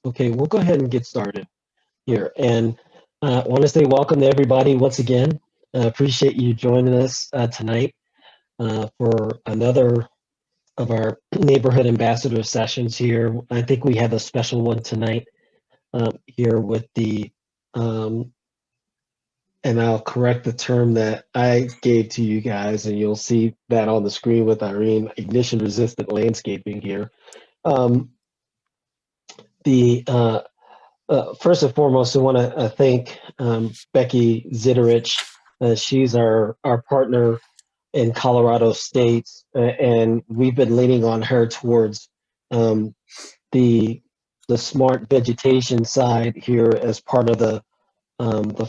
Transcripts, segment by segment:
Okay, we'll go ahead and get started here. And I want to say welcome to everybody once again. I appreciate you joining us tonight for another of our neighborhood ambassador sessions here. I think we have a special one tonight here with um, and I'll correct the term that I gave to you guys, and you'll see that on the screen with Irene, ignition resistant landscaping here. Um, the First and foremost, I want to thank Becky Zitterich. She's our partner in Colorado State, and we've been leaning on her towards um, the smart vegetation side here as part of the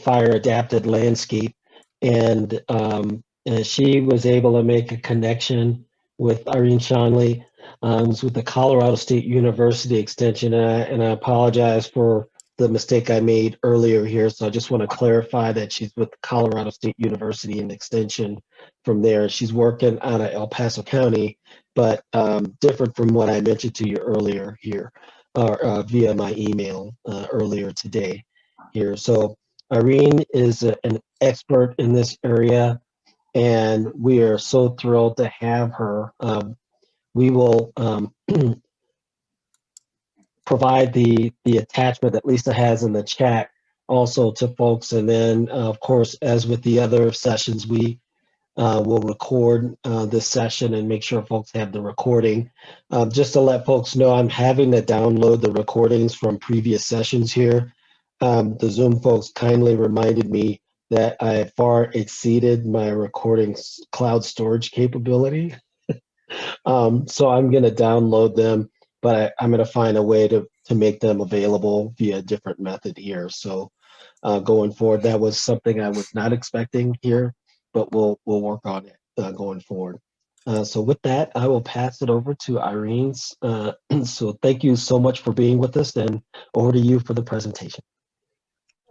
fire adapted landscape, and she was able to make a connection with Irene Shanley, who's with the Colorado State University Extension, and I apologize for the mistake I made earlier here. So I just want to clarify that she's with Colorado State University and Extension from there. She's working out of El Paso County, but different from what I mentioned to you earlier here, or via my email earlier today here. So Irene is an expert in this area, and we are so thrilled to have her. We will provide the attachment that Lisa has in the chat also to folks, and then of course, as with the other sessions, we will record this session and make sure folks have the recording. Just to let folks know, I'm having to download the recordings from previous sessions here. The Zoom folks kindly reminded me that I far exceeded my recording cloud storage capability. So I'm going to download them, but I'm going to find a way to make them available via a different method here. So going forward, that was something I was not expecting here, but we'll work on it going forward. So with that, I will pass it over to Irene's. So thank you so much for being with us, and over to you for the presentation.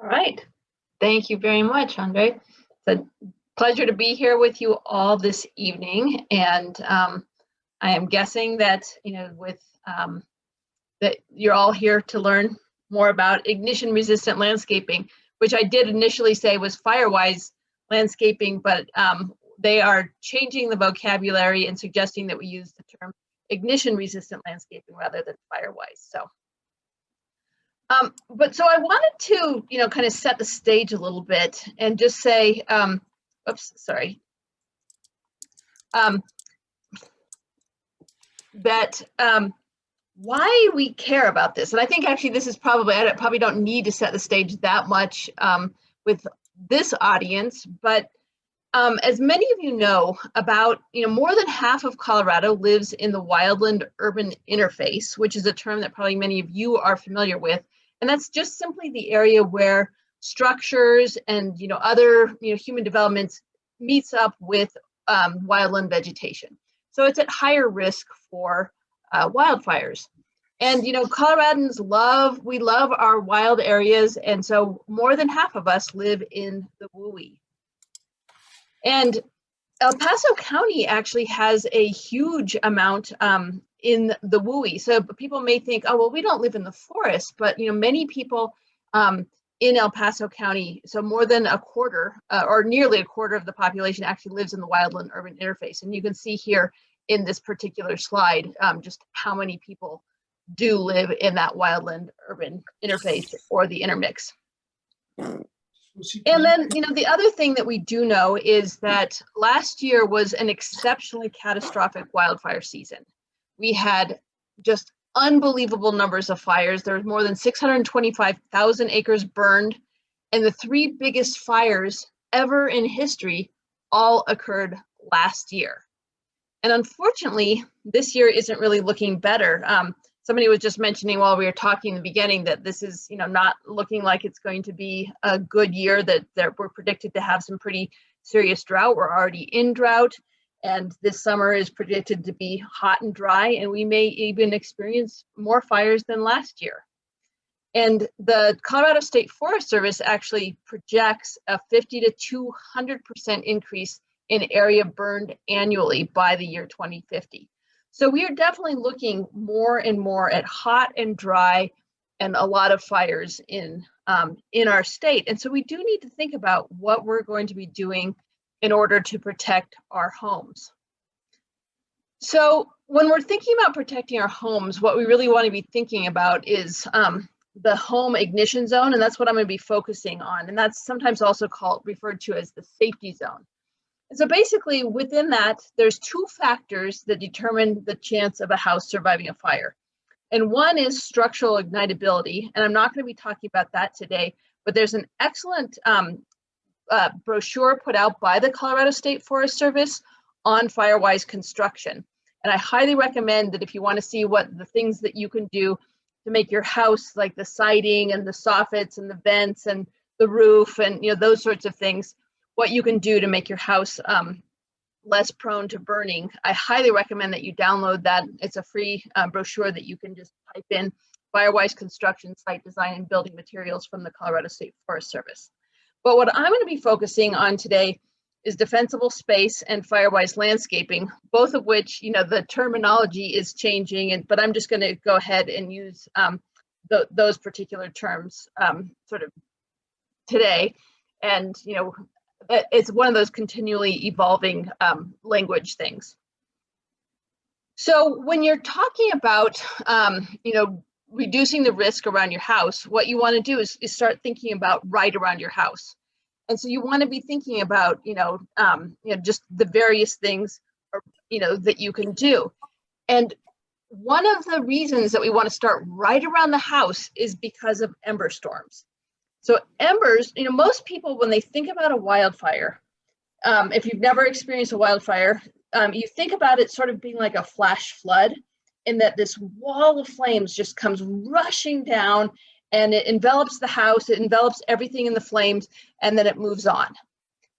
All right. Thank you very much, Andre. It's a pleasure to be here with you all this evening. And I am guessing that, that you're all here to learn more about ignition resistant landscaping, which I did initially say was fire-wise landscaping, but they are changing the vocabulary and suggesting that we use the term ignition resistant landscaping rather than fire-wise. So so I wanted to, kind of set the stage a little bit and just say, oops, sorry, that why we care about this. And I think actually this is probably, I probably don't need to set the stage that much with this audience, but as many of you know, about, more than half of Colorado lives in the wildland urban interface, which is a term that probably many of you are familiar with. And that's just simply the area where structures and other human developments meets up with wildland vegetation. So it's at higher risk for wildfires. And Coloradans love our wild areas, and so more than half of us live in the WUI. And El Paso County actually has a huge amount in the WUI. So people may think, oh, well, we don't live in the forest, but many people in El Paso County, so more than a quarter or nearly a quarter of the population actually lives in the wildland urban interface. And you can see here in this particular slide just how many people do live in that wildland urban interface or the intermix. And then, the other thing that we do know is that last year was an exceptionally catastrophic wildfire season. We had just unbelievable numbers of fires. There was more than 625,000 acres burned, and the three biggest fires ever in history all occurred last year. And unfortunately, this year isn't really looking better. Somebody was just mentioning while we were talking in the beginning that this is, not looking like it's going to be a good year, that we're predicted to have some pretty serious drought. We're already in drought, and this summer is predicted to be hot and dry, and we may even experience more fires than last year. And the Colorado State Forest Service actually projects a 50 to 200% increase in area burned annually by the year 2050. So we are definitely looking more and more at hot and dry and a lot of fires in our state. And so we do need to think about what we're going to be doing in order to protect our homes. So when we're thinking about protecting our homes, what we really want to be thinking about is the home ignition zone, and that's what I'm going to be focusing on. And that's sometimes also referred to as the safety zone. And so basically within that, there's two factors that determine the chance of a house surviving a fire. And one is structural ignitability, and I'm not going to be talking about that today, but there's an excellent brochure put out by the Colorado State Forest Service on fire-wise construction. And I highly recommend that if you want to see what the things that you can do to make your house, like the siding and the soffits and the vents and the roof and those sorts of things, what you can do to make your house less prone to burning, I highly recommend that you download that. It's a free brochure that you can just type in fire-wise construction, site design, and building materials from the Colorado State Forest Service. But what I'm going to be focusing on today is defensible space and fire-wise landscaping, both of which, the terminology is changing, but I'm just going to go ahead and use those particular terms sort of today. And, it's one of those continually evolving language things. So when you're talking about, reducing the risk around your house, what you want to do is start thinking about right around your house. And so you want to be thinking about, just the various things, that you can do. And one of the reasons that we want to start right around the house is because of ember storms. So embers, most people, when they think about a wildfire, if you've never experienced a wildfire, you think about it sort of being like a flash flood, in that this wall of flames just comes rushing down and it envelops the house, it envelops everything in the flames, and then it moves on.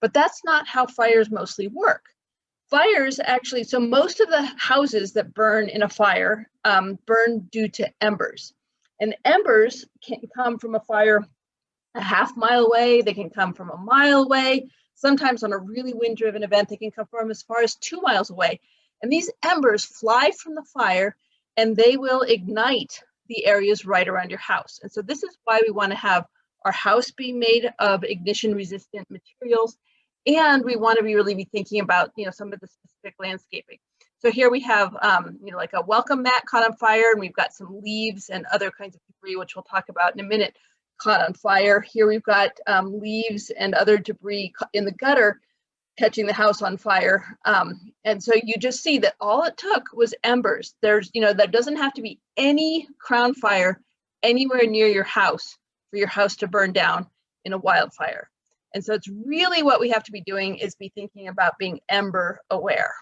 But that's not how fires mostly work. Fires actually, so most of the houses that burn in a fire burn due to embers. And embers can come from a fire a half mile away, they can come from a mile away. Sometimes on a really wind-driven event, they can come from as far as 2 miles away. And these embers fly from the fire and they will ignite the areas right around your house. And so this is why we want to have our house be made of ignition resistant materials. And we want to really be thinking about, some of the specific landscaping. So here we have, like a welcome mat caught on fire, and we've got some leaves and other kinds of debris, which we'll talk about in a minute, caught on fire. Here we've got leaves and other debris in the gutter catching the house on fire. And so you just see that all it took was embers. There doesn't have to be any crown fire anywhere near your house for your house to burn down in a wildfire. And so it's really what we have to be doing is be thinking about being ember aware.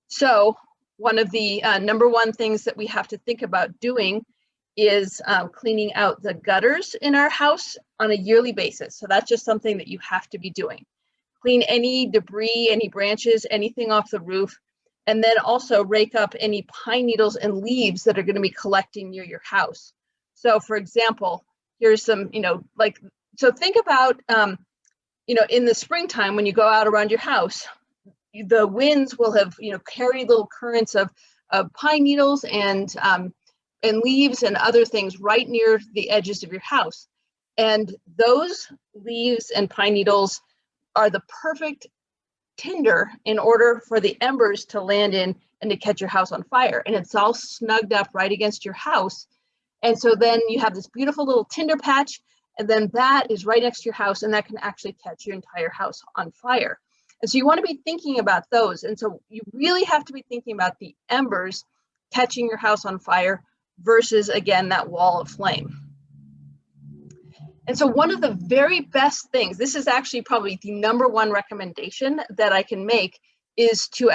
So one of the number one things that we have to think about doing is cleaning out the gutters in our house on a yearly basis. So that's just something that you have to be doing. Clean any debris, any branches, anything off the roof, and then also rake up any pine needles and leaves that are going to be collecting near your house. So for example, here's some, so think about, in the springtime when you go out around your house, the winds will have, carried little currents of pine needles and leaves and other things right near the edges of your house. And those leaves and pine needles are the perfect tinder in order for the embers to land in and to catch your house on fire. And it's all snugged up right against your house. And so then you have this beautiful little tinder patch, and then that is right next to your house, and that can actually catch your entire house on fire. And so you want to be thinking about those. And so you really have to be thinking about the embers catching your house on fire versus, again, that wall of flame. And so one of the very best things, this is actually probably the number one recommendation that I can make, is to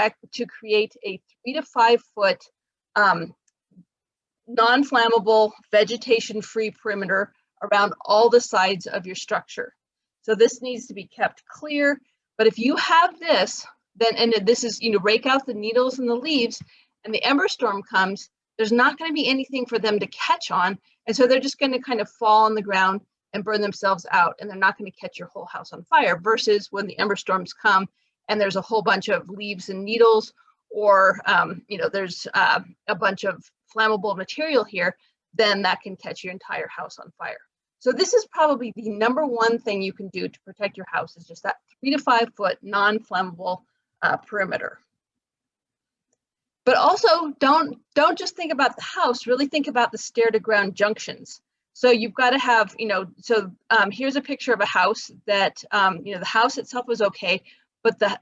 create a 3 to 5 foot non-flammable, vegetation-free perimeter around all the sides of your structure. So this needs to be kept clear, but if you have this, then, and this is, rake out the needles and the leaves, and the ember storm comes, there's not going to be anything for them to catch on, and so they're just going to kind of fall on the ground and burn themselves out, and they're not going to catch your whole house on fire, versus when the ember storms come and there's a whole bunch of leaves and needles, or there's a bunch of flammable material here, then that can catch your entire house on fire. So this is probably the #1 thing you can do to protect your house, is just that 3 to 5 foot non-flammable perimeter. But also don't just think about the house, really think about the stair to ground junctions. So you've got to have, here's a picture of a house that, the house itself was okay, but the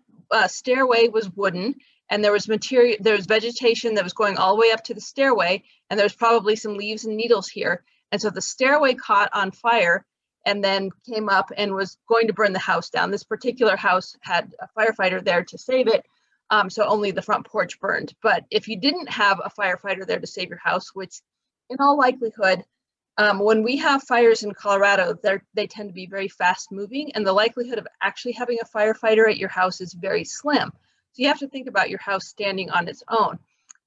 stairway was wooden, and there was vegetation that was going all the way up to the stairway, and there was probably some leaves and needles here. And so the stairway caught on fire and then came up and was going to burn the house down. This particular house had a firefighter there to save it, so only the front porch burned. But if you didn't have a firefighter there to save your house, which in all likelihood, when we have fires in Colorado, they tend to be very fast moving, and the likelihood of actually having a firefighter at your house is very slim. So you have to think about your house standing on its own.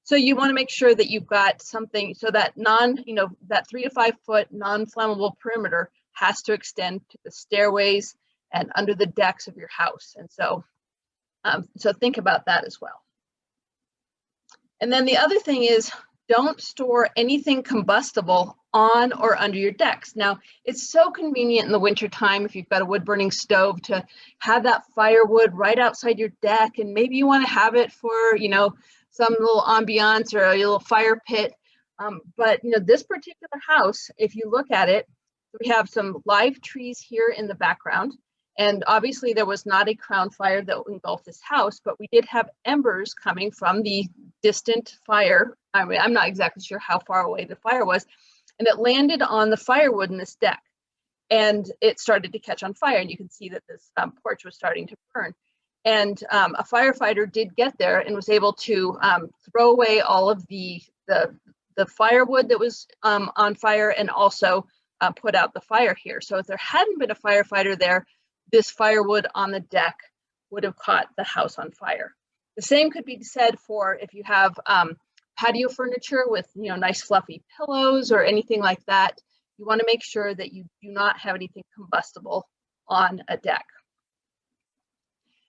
So you want to make sure that you've got something, so that that 3 to 5 foot non-flammable perimeter has to extend to the stairways and under the decks of your house. And so, so think about that as well. And then the other thing is, don't store anything combustible on or under your decks. Now, it's so convenient in the wintertime if you've got a wood burning stove to have that firewood right outside your deck, and maybe you want to have it for, some little ambiance or a little fire pit. But this particular house, if you look at it, we have some live trees here in the background. And obviously there was not a crown fire that engulfed this house, but we did have embers coming from the distant fire. I mean, I'm not exactly sure how far away the fire was, and it landed on the firewood in this deck, and it started to catch on fire. And you can see that this porch was starting to burn. And a firefighter did get there and was able to throw away all of the firewood that was on fire, and also put out the fire here. So if there hadn't been a firefighter there, this firewood on the deck would have caught the house on fire. The same could be said for if you have patio furniture with nice fluffy pillows or anything like that. You want to make sure that you do not have anything combustible on a deck.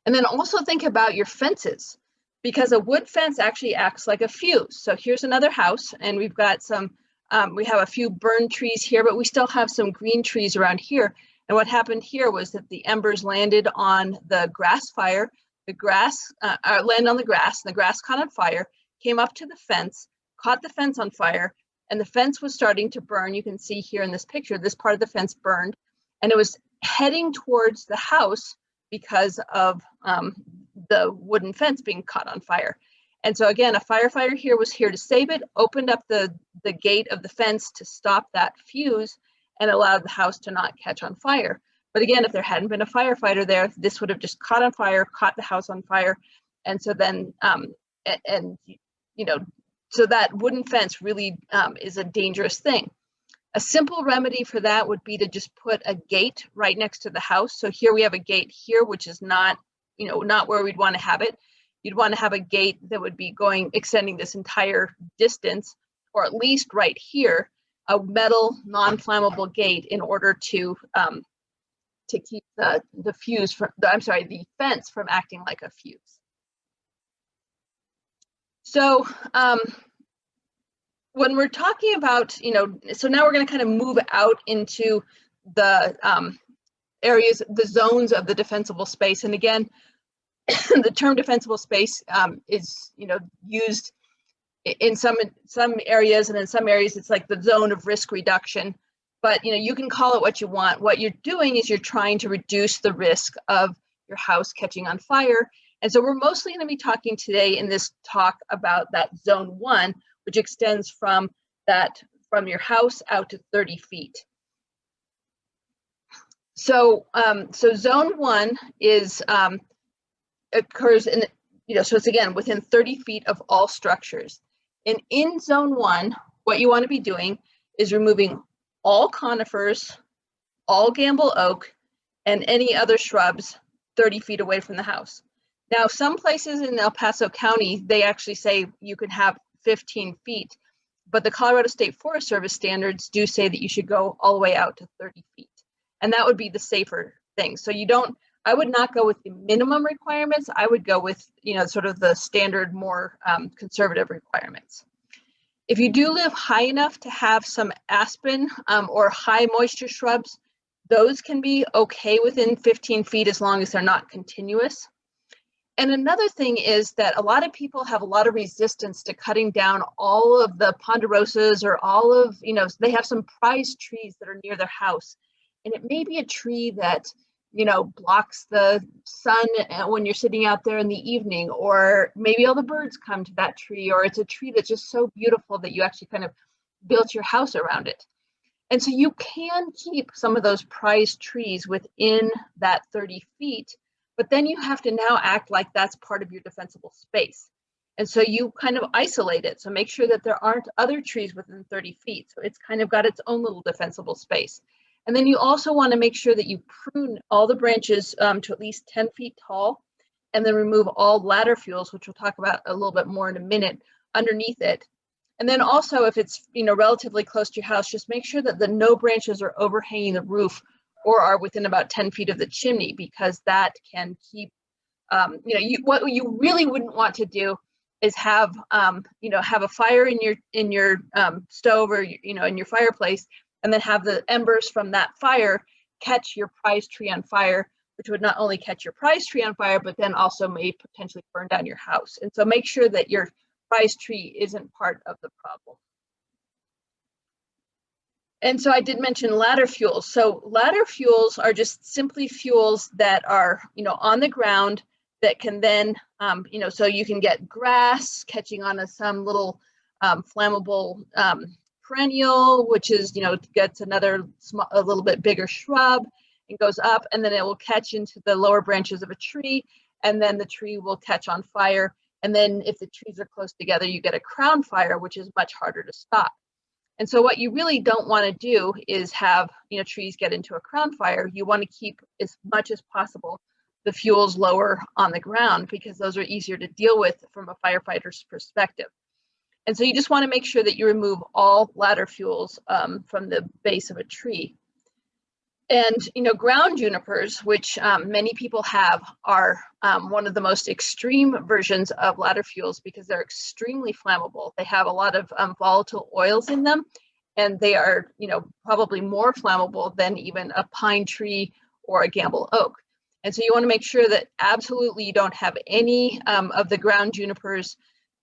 And then also think about your fences, because a wood fence actually acts like a fuse. So here's another house, and we've got some, we have a few burned trees here, but we still have some green trees around here. And what happened here was that the embers landed on the grass fire. The grass landed on the grass, and the grass caught on fire, came up to the fence, caught the fence on fire, and the fence was starting to burn. You can see here in this picture, this part of the fence burned, and it was heading towards the house because of the wooden fence being caught on fire. And so again, a firefighter here was here to save it, opened up the gate of the fence to stop that fuse and allowed the house to not catch on fire. But again, if there hadn't been a firefighter there, this would have just caught on fire, caught the house on fire. And so then, so that wooden fence really is a dangerous thing. A simple remedy for that would be to just put a gate right next to the house. So here we have a gate here, which is not, not where we'd want to have it. You'd want to have a gate that would be extending this entire distance, or at least right here, a metal non-flammable gate, in order to keep the fence from acting like a fuse. So when we're talking about, so now we're going to kind of move out into the areas, the zones of the defensible space. And again, the term defensible space is, used in some areas, and in some areas it's like the zone of risk reduction. But you can call it what you want. What you're doing is you're trying to reduce the risk of your house catching on fire. And so we're mostly going to be talking today in this talk about that zone 1, which extends from your house out to 30 feet. So zone 1 is occurs in, so it's again within 30 feet of all structures. And in zone 1, what you want to be doing is removing all conifers, all gamble oak, and any other shrubs 30 feet away from the house. Now, some places in El Paso County, they actually say you can have 15 feet, but the Colorado State Forest Service standards do say that you should go all the way out to 30 feet. And that would be the safer thing. So I would not go with the minimum requirements. I would go with, sort of the standard, more conservative requirements. If you do live high enough to have some aspen or high moisture shrubs, those can be okay within 15 feet as long as they're not continuous. And another thing is that a lot of people have a lot of resistance to cutting down all of the ponderosas or all of, they have some prized trees that are near their house. And it may be a tree that, blocks the sun when you're sitting out there in the evening, or maybe all the birds come to that tree, or it's a tree that's just so beautiful that you actually kind of built your house around it. And so you can keep some of those prized trees within that 30 feet, but then you have to now act like that's part of your defensible space. And so you kind of isolate it. So make sure that there aren't other trees within 30 feet. So it's kind of got its own little defensible space. And then you also want to make sure that you prune all the branches to at least 10 feet tall, and then remove all ladder fuels, which we'll talk about a little bit more in a minute, underneath it. And then also, if it's relatively close to your house, just make sure that no branches are overhanging the roof or are within about 10 feet of the chimney, because that can keep, what you really wouldn't want to do is have a fire in your stove or in your fireplace, and then have the embers from that fire catch your prize tree on fire, which would not only catch your prize tree on fire, but then also may potentially burn down your house. And so make sure that your prize tree isn't part of the problem. And so I did mention ladder fuels. So ladder fuels are just simply fuels that are, on the ground that can then, so you can get grass catching on some little flammable perennial, which is, gets a little bit bigger shrub and goes up, and then it will catch into the lower branches of a tree, and then the tree will catch on fire. And then if the trees are close together, you get a crown fire, which is much harder to stop. And so what you really don't want to do is have, trees get into a crown fire. You want to keep as much as possible the fuels lower on the ground, because those are easier to deal with from a firefighter's perspective. And so you just want to make sure that you remove all ladder fuels from the base of a tree. And, ground junipers, which many people have, are one of the most extreme versions of ladder fuels, because they're extremely flammable. They have a lot of volatile oils in them, and they are, probably more flammable than even a pine tree or a gamble oak. And so you want to make sure that absolutely you don't have any of the ground junipers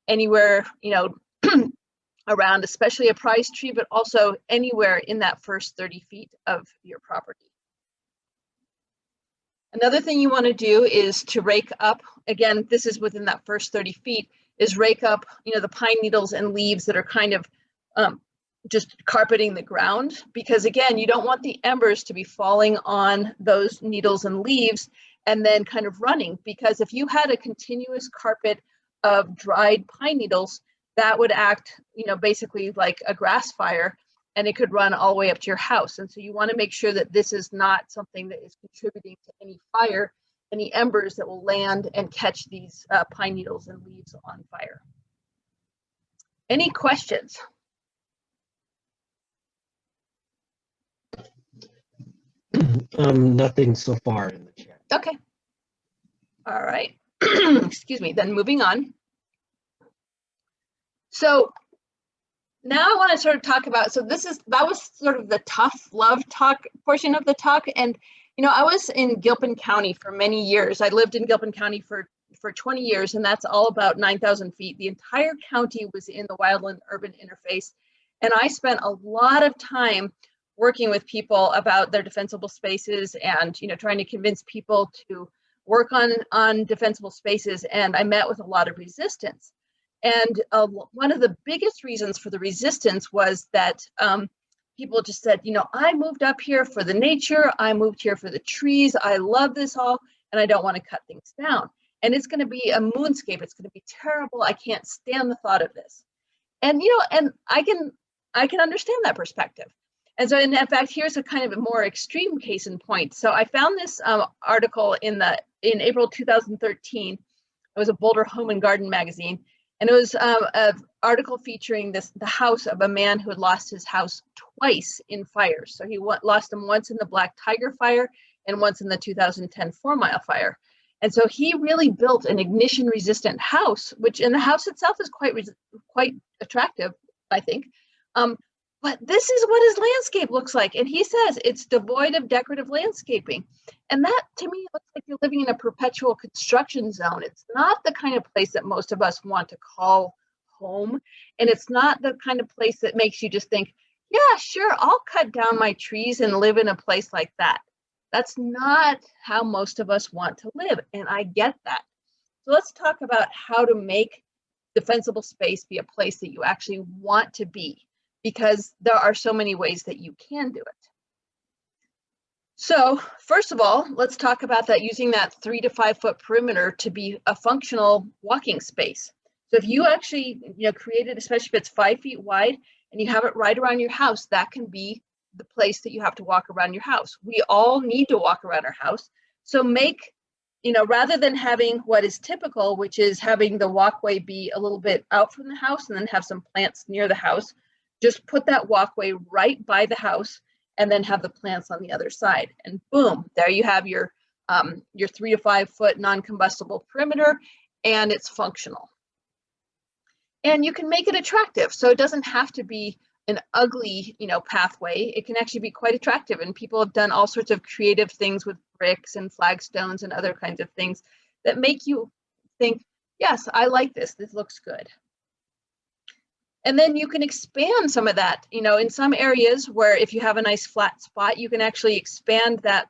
anywhere, around, especially a prize tree, but also anywhere in that first 30 feet of your property. Another thing you want to do is to rake up, again, this is within that first 30 feet, is rake up, the pine needles and leaves that are kind of just carpeting the ground, because again, you don't want the embers to be falling on those needles and leaves and then kind of running, because if you had a continuous carpet of dried pine needles, that would act, basically like a grass fire, and it could run all the way up to your house. And so you want to make sure that this is not something that is contributing to any fire, any embers that will land and catch these pine needles and leaves on fire. Any questions? Nothing so far in the chat. Okay. All right. Excuse me. Then moving on. So now I want to sort of talk about, that was sort of the tough love talk portion of the talk. And, I was in Gilpin County for many years. I lived in Gilpin County for 20 years, and that's all about 9,000 feet. The entire county was in the wildland urban interface. And I spent a lot of time working with people about their defensible spaces and, trying to convince people to work on defensible spaces. And I met with a lot of resistance. And one of the biggest reasons for the resistance was that people just said, I moved up here for the nature, I moved here for the trees, I love this all, and I don't want to cut things down. And it's going to be a moonscape, it's going to be terrible, I can't stand the thought of this. And, and I can understand that perspective. And so in fact, here's a kind of a more extreme case in point. So I found this article in April 2013. It was a Boulder Home and Garden magazine. And it was an article featuring the house of a man who had lost his house twice in fires. So he lost him once in the Black Tiger fire and once in the 2010 4 Mile fire. And so he really built an ignition resistant house, and the house itself is quite attractive. I think. But this is what his landscape looks like. And he says it's devoid of decorative landscaping. And that to me looks like you're living in a perpetual construction zone. It's not the kind of place that most of us want to call home. And it's not the kind of place that makes you just think, yeah, sure, I'll cut down my trees and live in a place like that. That's not how most of us want to live. And I get that. So let's talk about how to make defensible space be a place that you actually want to be, because there are so many ways that you can do it. So first of all, let's talk about that, using that 3 to 5 foot perimeter to be a functional walking space. So if you actually create it, especially if it's 5 feet wide and you have it right around your house, that can be the place that you have to walk around your house. We all need to walk around our house. So make, rather than having what is typical, which is having the walkway be a little bit out from the house and then have some plants near the house, just put that walkway right by the house and then have the plants on the other side. And boom, there you have your 3 to 5 foot non-combustible perimeter, and it's functional. And you can make it attractive. So it doesn't have to be an ugly, pathway. It can actually be quite attractive. And people have done all sorts of creative things with bricks and flagstones and other kinds of things that make you think, yes, I like this. This looks good. And then you can expand some of that, in some areas where if you have a nice flat spot, you can actually expand that,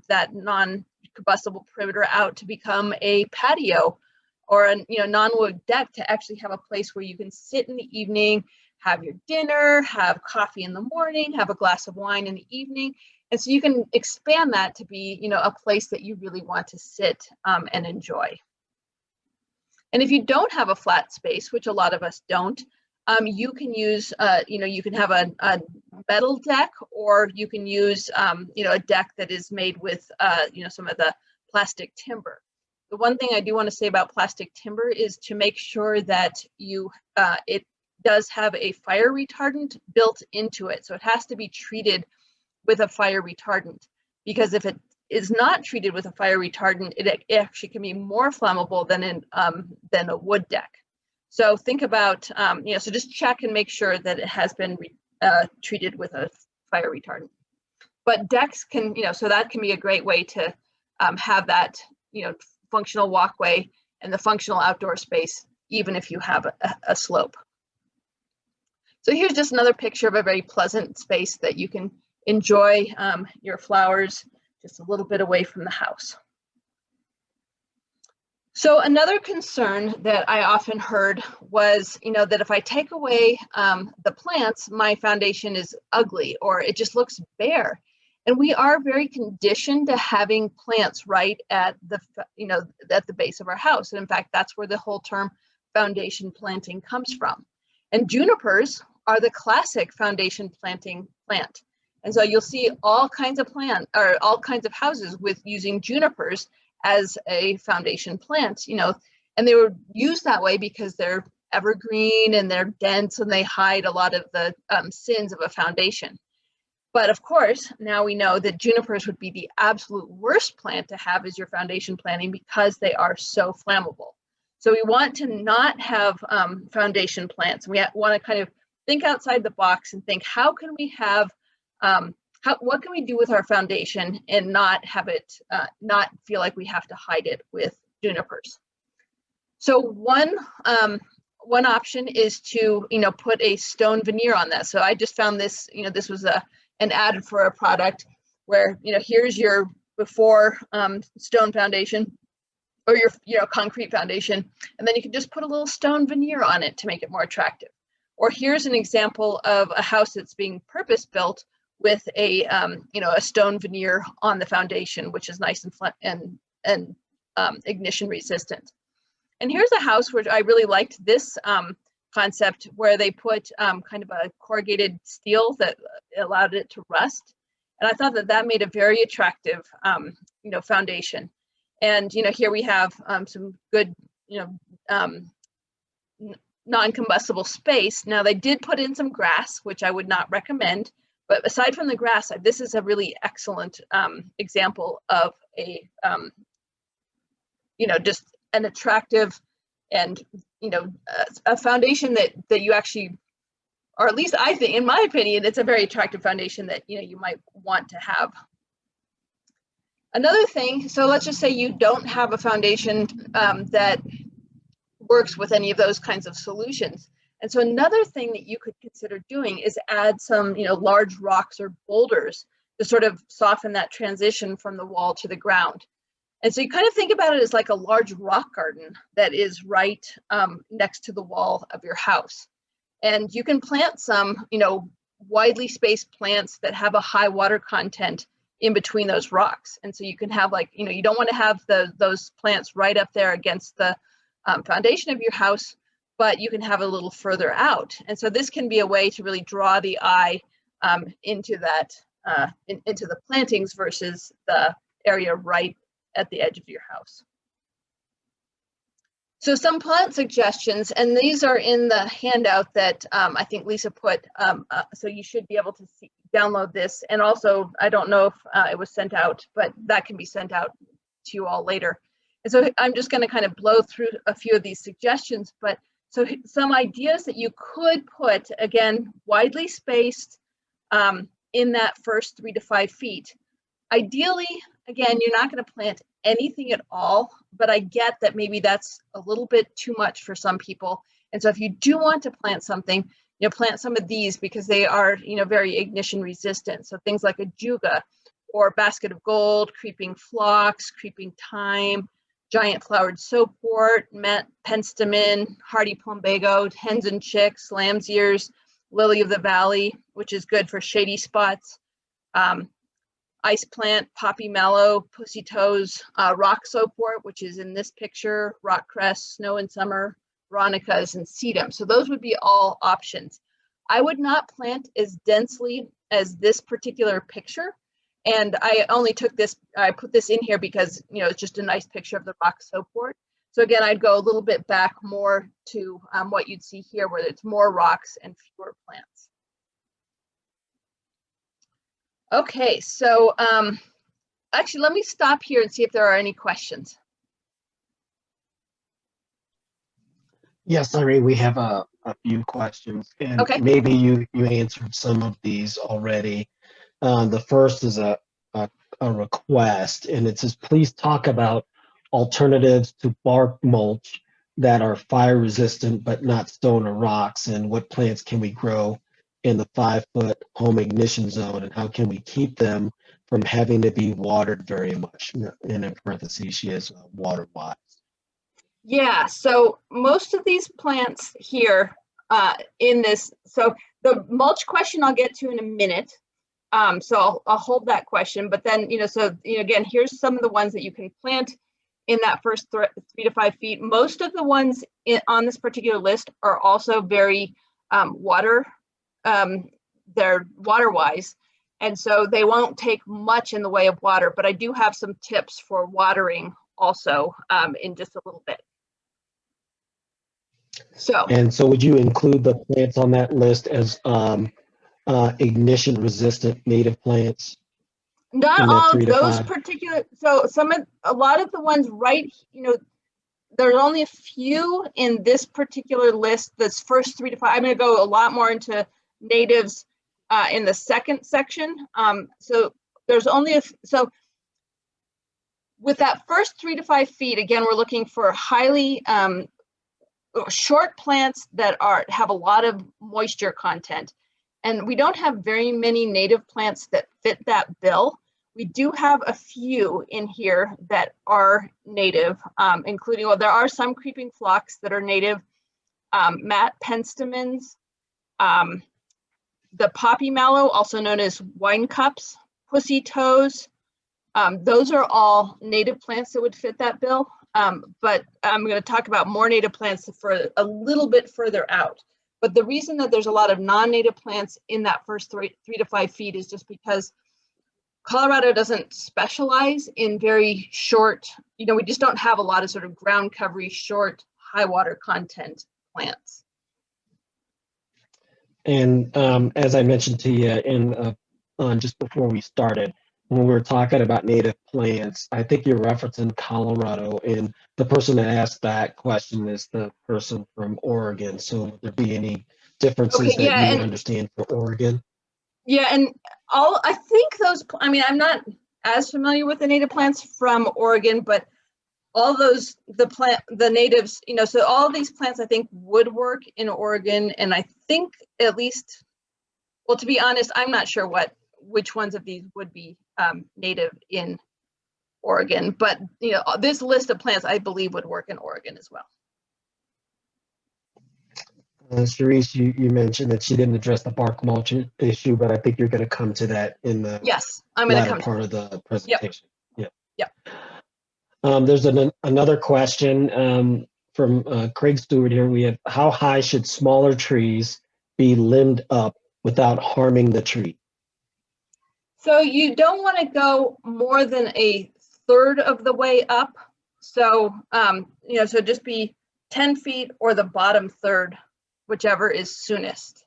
that non-combustible perimeter out to become a patio or a non-wood deck, to actually have a place where you can sit in the evening, have your dinner, have coffee in the morning, have a glass of wine in the evening. And so you can expand that to be, a place that you really want to sit and enjoy. And if you don't have a flat space, which a lot of us don't, you can use, you can have a metal deck, or you can use, a deck that is made with, some of the plastic timber. The one thing I do want to say about plastic timber is to make sure that it does have a fire retardant built into it. So it has to be treated with a fire retardant, because if it is not treated with a fire retardant, it actually can be more flammable than a wood deck. So think about, so just check and make sure that it has been treated with a fire retardant. But decks can, so that can be a great way to have that, functional walkway and the functional outdoor space, even if you have a slope. So here's just another picture of a very pleasant space that you can enjoy your flowers just a little bit away from the house. So another concern that I often heard was, that if I take away the plants, my foundation is ugly, or it just looks bare. And we are very conditioned to having plants right at the, at the base of our house. And in fact, that's where the whole term foundation planting comes from. And junipers are the classic foundation planting plant. And so you'll see all kinds of all kinds of houses with using junipers as a foundation plant, and they were used that way because they're evergreen and they're dense and they hide a lot of the sins of a foundation. But of course, now we know that junipers would be the absolute worst plant to have as your foundation planting, because they are so flammable. So we want to not have foundation plants. We want to kind of think outside the box and think, how can we have, what can we do with our foundation and not have it, not feel like we have to hide it with junipers? So one option is to, put a stone veneer on that. So I just found this, this was an ad for a product where, here's your before stone foundation, or your concrete foundation, and then you can just put a little stone veneer on it to make it more attractive. Or here's an example of a house that's being purpose built with a a stone veneer on the foundation, which is nice and ignition resistant. And here's a house where I really liked this concept, where they put kind of a corrugated steel that allowed it to rust. And I thought that made a very attractive foundation. And here we have some good non-combustible space. Now they did put in some grass, which I would not recommend. But aside from the grass, this is a really excellent example of a, just an attractive and, a foundation that you actually or at least I think, in my opinion, it's a very attractive foundation that you might want to have. Another thing, so let's just say you don't have a foundation that works with any of those kinds of solutions. And so another thing that you could consider doing is add some, large rocks or boulders to sort of soften that transition from the wall to the ground. And so you kind of think about it as like a large rock garden that is right next to the wall of your house. And you can plant some, widely spaced plants that have a high water content in between those rocks. And so you can have like, you don't want to have those plants right up there against the foundation of your house, but you can have a little further out. And so this can be a way to really draw the eye into that, into the plantings versus the area right at the edge of your house. So some plant suggestions, and these are in the handout that I think Lisa put, so you should be able to download this. And also, I don't know if it was sent out, but that can be sent out to you all later. And so I'm just going to kind of blow through a few of these suggestions, but so some ideas that you could put, again, widely spaced in that first 3 to 5 feet. Ideally, again, you're not going to plant anything at all, but I get that maybe that's a little bit too much for some people. And so if you do want to plant something, plant some of these because they are, very ignition resistant. So things like a juga or basket of gold, creeping phlox, creeping thyme, giant flowered soapwort, penstemon, hardy plumbago, hens and chicks, lamb's ears, lily of the valley, which is good for shady spots, ice plant, poppy mallow, pussy toes, rock soapwort, which is in this picture, rock cress, snow in summer, veronicas, and sedum. So those would be all options. I would not plant as densely as this particular picture. And I only took this, I put this in here because, it's just a nice picture of the rock soapwort. So again, I'd go a little bit back more to what you'd see here, where it's more rocks and fewer plants. Okay, so actually, let me stop here and see if there are any questions. Yes, Irene, we have a few questions, and Okay. maybe you answered some of these already. The first is a request, and it says, please talk about alternatives to bark mulch that are fire resistant but not stone or rocks, and what plants can we grow in the 5-foot home ignition zone, and how can we keep them from having to be watered very much? And in parentheses, she is water-wise. Yeah, so most of these plants here in this, so the mulch question I'll get to in a minute. So I'll hold that question, but then, again, here's some of the ones that you can plant in that first 3 to 5 feet. Most of the ones on this particular list are also very they're water-wise, and so they won't take much in the way of water, but I do have some tips for watering also in just a little bit. And so would you include the plants on that list as ignition resistant native plants? Not all of those particular, so a lot of the ones right, there's only a few in this particular list, this first 3 to 5. I'm going to go a lot more into natives in the second section. So there's only so with that first 3 to 5 feet, again, we're looking for highly short plants that have a lot of moisture content. And we don't have very many native plants that fit that bill. We do have a few in here that are native, including, well, there are some creeping phlox that are native, penstemons, the poppy mallow, also known as wine cups, pussy toes. Those are all native plants that would fit that bill. But I'm going to talk about more native plants for a little bit further out. But the reason that there's a lot of non-native plants in that first 3 to 5 feet is just because Colorado doesn't specialize in very short, we just don't have a lot of sort of ground covery, short, high water content plants. And as I mentioned to you just before we started, when we were talking about native plants, I think you're referencing Colorado, and the person that asked that question is the person from Oregon. So would there be any differences Okay, that yeah, you would and understand for Oregon? yeah, and all I think those. I mean, I'm not as familiar with the native plants from Oregon, but all those the natives, so all these plants I think would work in Oregon, and I think at least, well, to be honest, I'm not sure which ones of these would be native in Oregon, but this list of plants I believe would work in Oregon as well. Sharice, you mentioned that she didn't address the bark mulch issue, but I think you're going to come to that in the Yes, I'm going to latter come. part of the Yep. presentation. Yeah. Yep. There's another question from Craig Stewart here. We have, how high should smaller trees be limbed up without harming the tree? So you don't want to go more than a third of the way up. So, so just be 10 feet or the bottom third, whichever is soonest.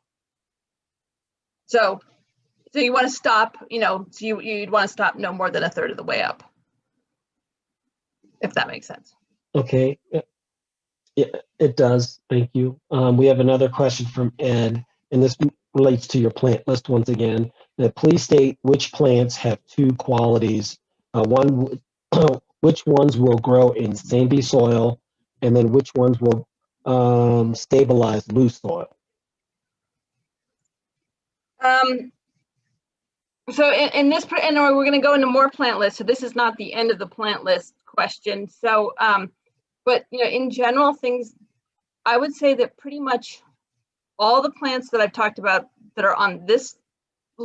So you want to stop, so you'd want to stop no more than a third of the way up, if that makes sense. Okay. Yeah, it does. Thank you. We have another question from Ed, and this relates to your plant list once again. Please state which plants have two qualities. Which ones will grow in sandy soil, and then which ones will stabilize loose soil. So in this, and we're going to go into more plant lists. So this is not the end of the plant list question. So, but in general, things, I would say that pretty much all the plants that I've talked about that are on this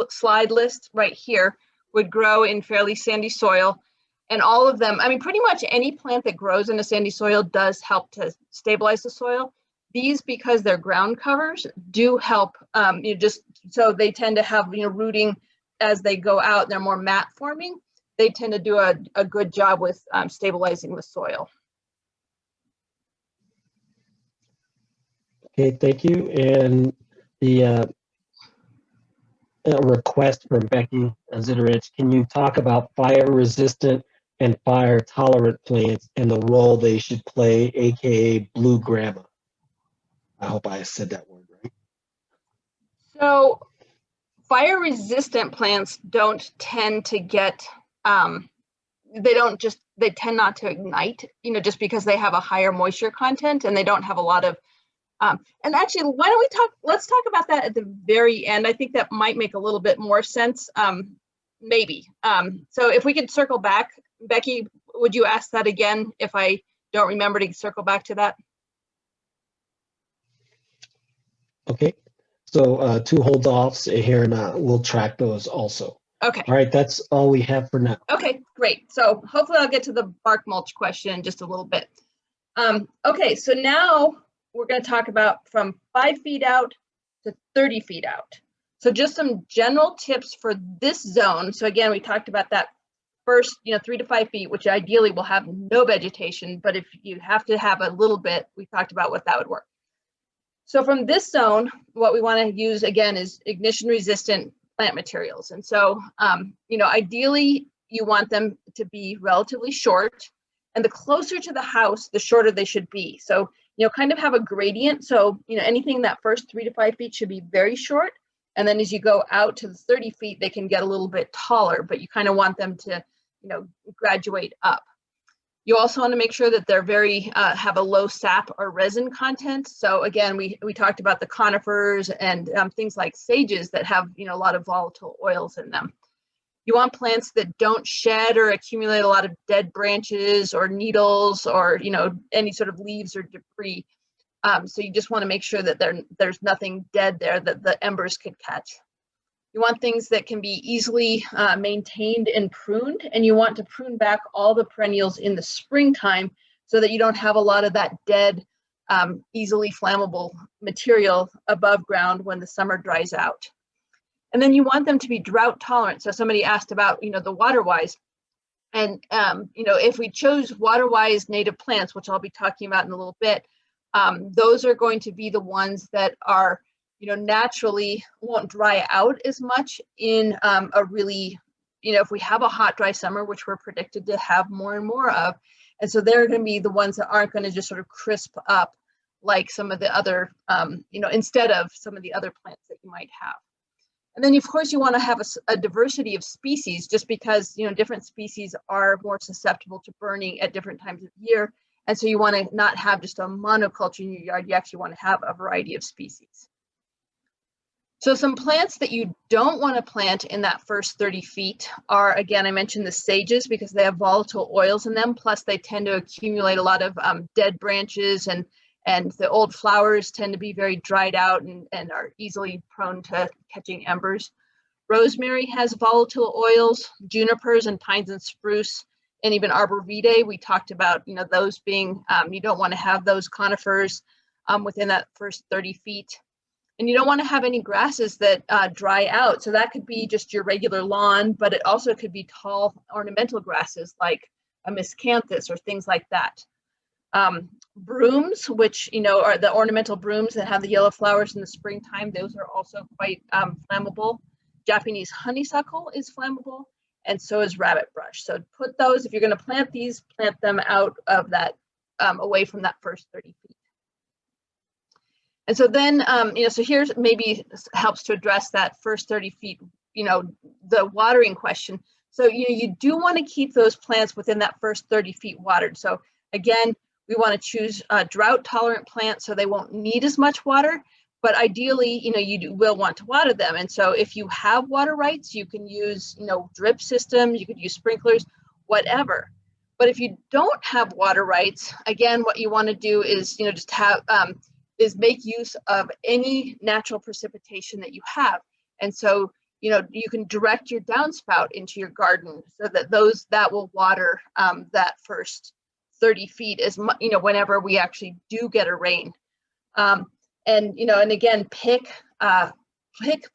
slide list right here would grow in fairly sandy soil. And all of them, I mean, pretty much any plant that grows in a sandy soil does help to stabilize the soil. These, because they're ground covers, do help, just so they tend to have, rooting as they go out, they're more mat forming. They tend to do a good job with stabilizing the soil. Okay, thank you. And the request from Becky Zitterich, can you talk about fire resistant and fire tolerant plants and the role they should play, aka blue grandma? I hope I said that word right. So fire resistant plants don't tend to get, they tend not to ignite, just because they have a higher moisture content and they don't have a lot of, and actually, why don't let's talk about that at the very end. I think that might make a little bit more sense, maybe. So if we could circle back, Becky, would you ask that again if I don't remember to circle back to that? Okay, so two hold offs here, and we'll track those also. Okay. All right, that's all we have for now. Okay, great. So hopefully I'll get to the bark mulch question in just a little bit. Okay, so now we're going to talk about from 5 feet out to 30 feet out. So just some general tips for this zone. So again, we talked about that first, 3 to 5 feet, which ideally will have no vegetation, but if you have to have a little bit, we talked about what that would work. So from this zone, what we want to use again is ignition resistant plant materials. And so, ideally you want them to be relatively short, and the closer to the house, the shorter they should be. So, kind of have a gradient. So, anything that first 3 to 5 feet should be very short. And then as you go out to the 30 feet, they can get a little bit taller, but you kind of want them to, graduate up. You also want to make sure that they're have a low sap or resin content. So again, we talked about the conifers and things like sages that have, a lot of volatile oils in them. You want plants that don't shed or accumulate a lot of dead branches or needles or, any sort of leaves or debris. So you just want to make sure that there's nothing dead there that the embers could catch. You want things that can be easily maintained and pruned, and you want to prune back all the perennials in the springtime so that you don't have a lot of that dead, easily flammable material above ground when the summer dries out. And then you want them to be drought tolerant. So somebody asked about, the water-wise. And, if we chose water-wise native plants, which I'll be talking about in a little bit, those are going to be the ones that are naturally won't dry out as much in a really, if we have a hot, dry summer, which we're predicted to have more and more of. And so they're going to be the ones that aren't going to just sort of crisp up like some of the other, instead of some of the other plants that you might have. And then, of course, you want to have a diversity of species, just because, different species are more susceptible to burning at different times of year. And so you want to not have just a monoculture in your yard. You actually want to have a variety of species. So some plants that you don't want to plant in that first 30 feet are, again, I mentioned the sages because they have volatile oils in them. Plus, they tend to accumulate a lot of dead branches, and the old flowers tend to be very dried out and are easily prone to catching embers. Rosemary has volatile oils. Junipers and pines and spruce, and even arborvitae, we talked about, those being, you don't want to have those conifers within that first 30 feet. And you don't want to have any grasses that dry out. So that could be just your regular lawn, but it also could be tall ornamental grasses like a miscanthus or things like that. Brooms, which, are the ornamental brooms that have the yellow flowers in the springtime, those are also quite flammable. Japanese honeysuckle is flammable, and so is rabbit brush. So put those, if you're going to plant these, plant them out of that, away from that first 30 feet. And so then, so here's maybe helps to address that first 30 feet, the watering question. So, you do want to keep those plants within that first 30 feet watered. So again, we want to choose drought tolerant plants so they won't need as much water, but ideally, you will want to water them. And so if you have water rights, you can use, drip systems, you could use sprinklers, whatever. But if you don't have water rights, again, what you want to do is, just have, is make use of any natural precipitation that you have. And so, you can direct your downspout into your garden so that that will water that first 30 feet as much, whenever we actually do get a rain. And again, pick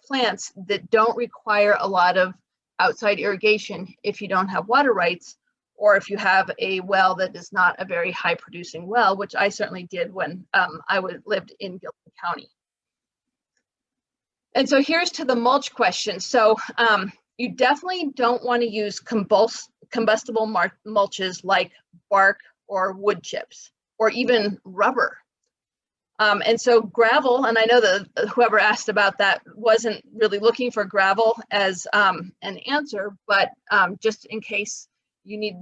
plants that don't require a lot of outside irrigation if you don't have water rights, or if you have a well that is not a very high producing well, which I certainly did when I lived in Gilpin County. And so here's to the mulch question. So you definitely don't want to use combustible mulches like bark or wood chips or even rubber. And so gravel, and I know that whoever asked about that wasn't really looking for gravel as an answer, but just in case you need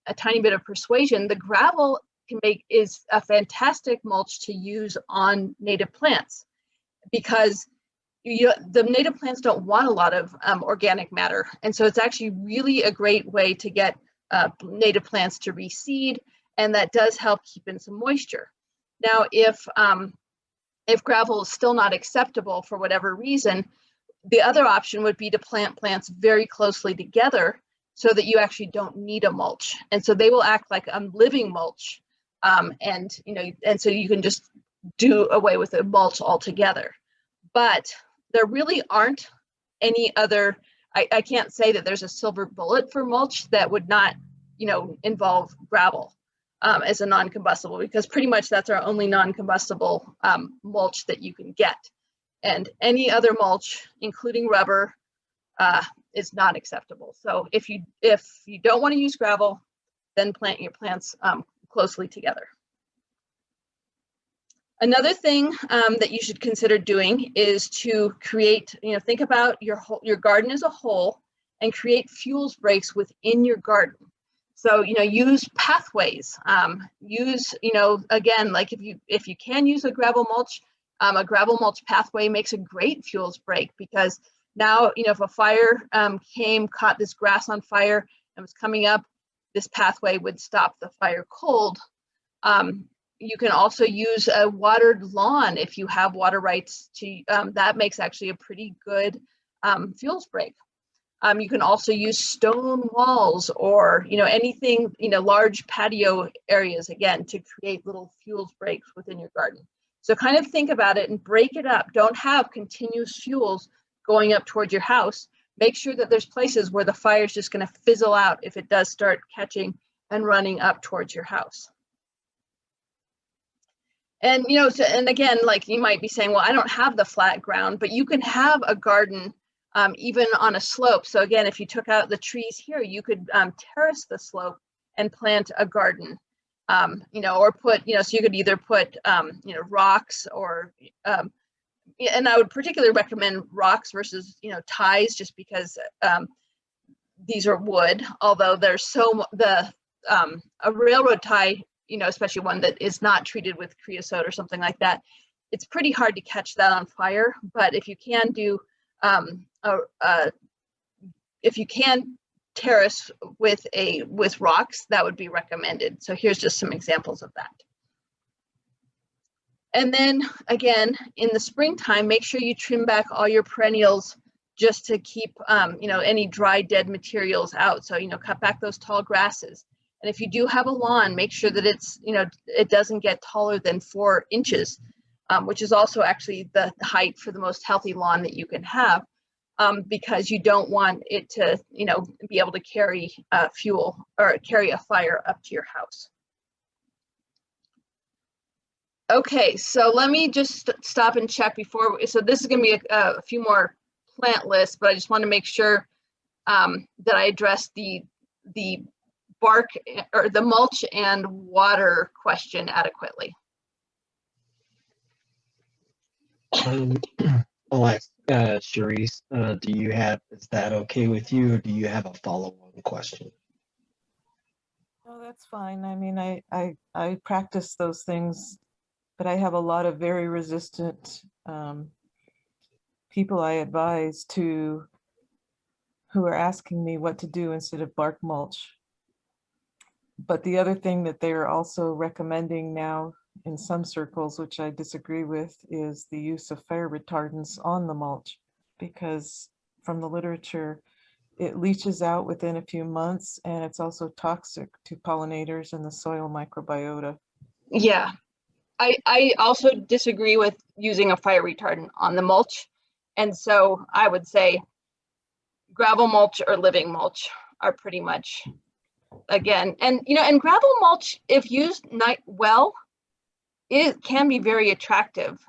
a tiny bit of persuasion, the gravel is a fantastic mulch to use on native plants, because the native plants don't want a lot of organic matter. And so it's actually really a great way to get native plants to reseed, and that does help keep in some moisture. Now, if gravel is still not acceptable for whatever reason, the other option would be to plant plants very closely together so that you actually don't need a mulch. And so they will act like a living mulch. And so you can just do away with the mulch altogether. But there really aren't any other, I can't say that there's a silver bullet for mulch that would not, involve gravel as a non-combustible, because pretty much that's our only non-combustible mulch that you can get. And any other mulch, including rubber, is not acceptable. So if you don't want to use gravel, then plant your plants closely together. Another thing that you should consider doing is to create, think about your garden as a whole and create fuels breaks within your garden. So, use pathways. Use, again, like if you can use a gravel mulch pathway makes a great fuels break, because now, if a fire caught this grass on fire and was coming up, this pathway would stop the fire cold. You can also use a watered lawn if you have water rights to, that makes actually a pretty good fuels break. You can also use stone walls or, anything, large patio areas, again, to create little fuels breaks within your garden. So kind of think about it and break it up. Don't have continuous fuels going up towards your house. Make sure that there's places where the fire is just going to fizzle out if it does start catching and running up towards your house. And, and again, like you might be saying, well, I don't have the flat ground, but you can have a garden even on a slope. So again, if you took out the trees here, you could terrace the slope and plant a garden. or put, so you could either put, rocks or, and I would particularly recommend rocks versus, ties, just because these are wood, although there's a railroad tie, especially one that is not treated with creosote or something like that, it's pretty hard to catch that on fire. But if you can do, if you can terrace with rocks, that would be recommended. So here's just some examples of that. And then again, in the springtime, make sure you trim back all your perennials just to keep, any dry, dead materials out. So, cut back those tall grasses. And if you do have a lawn, make sure that it's, it doesn't get taller than 4 inches, which is also actually the height for the most healthy lawn that you can have, because you don't want it to, be able to carry fuel or carry a fire up to your house. Okay, so let me just stop and check before. So this is going to be a few more plant lists, but I just want to make sure that I address the bark or the mulch and water question adequately. I'll ask Cherise, is that okay with you, or do you have a follow-on question? No, that's fine. I mean, I practice those things, but I have a lot of very resistant people I advise to who are asking me what to do instead of bark mulch. But the other thing that they're also recommending now in some circles, which I disagree with, is the use of fire retardants on the mulch, because from the literature, it leaches out within a few months, and it's also toxic to pollinators and the soil microbiota. Yeah, I also disagree with using a fire retardant on the mulch. And so I would say gravel mulch or living mulch are pretty much, again, and gravel mulch, if used well, it can be very attractive.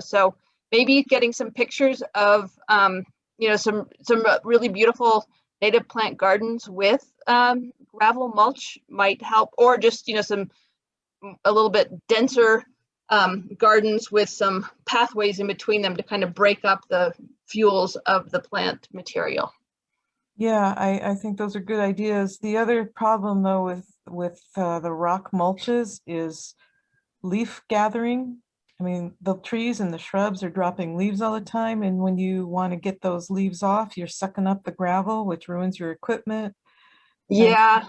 So maybe getting some pictures of some really beautiful native plant gardens with gravel mulch might help, or just a little bit denser gardens with some pathways in between them to kind of break up the fuels of the plant material. Yeah, I think those are good ideas. The other problem though with the rock mulches is leaf gathering. I mean, the trees and the shrubs are dropping leaves all the time, and when you want to get those leaves off, you're sucking up the gravel, which ruins your equipment. Yeah.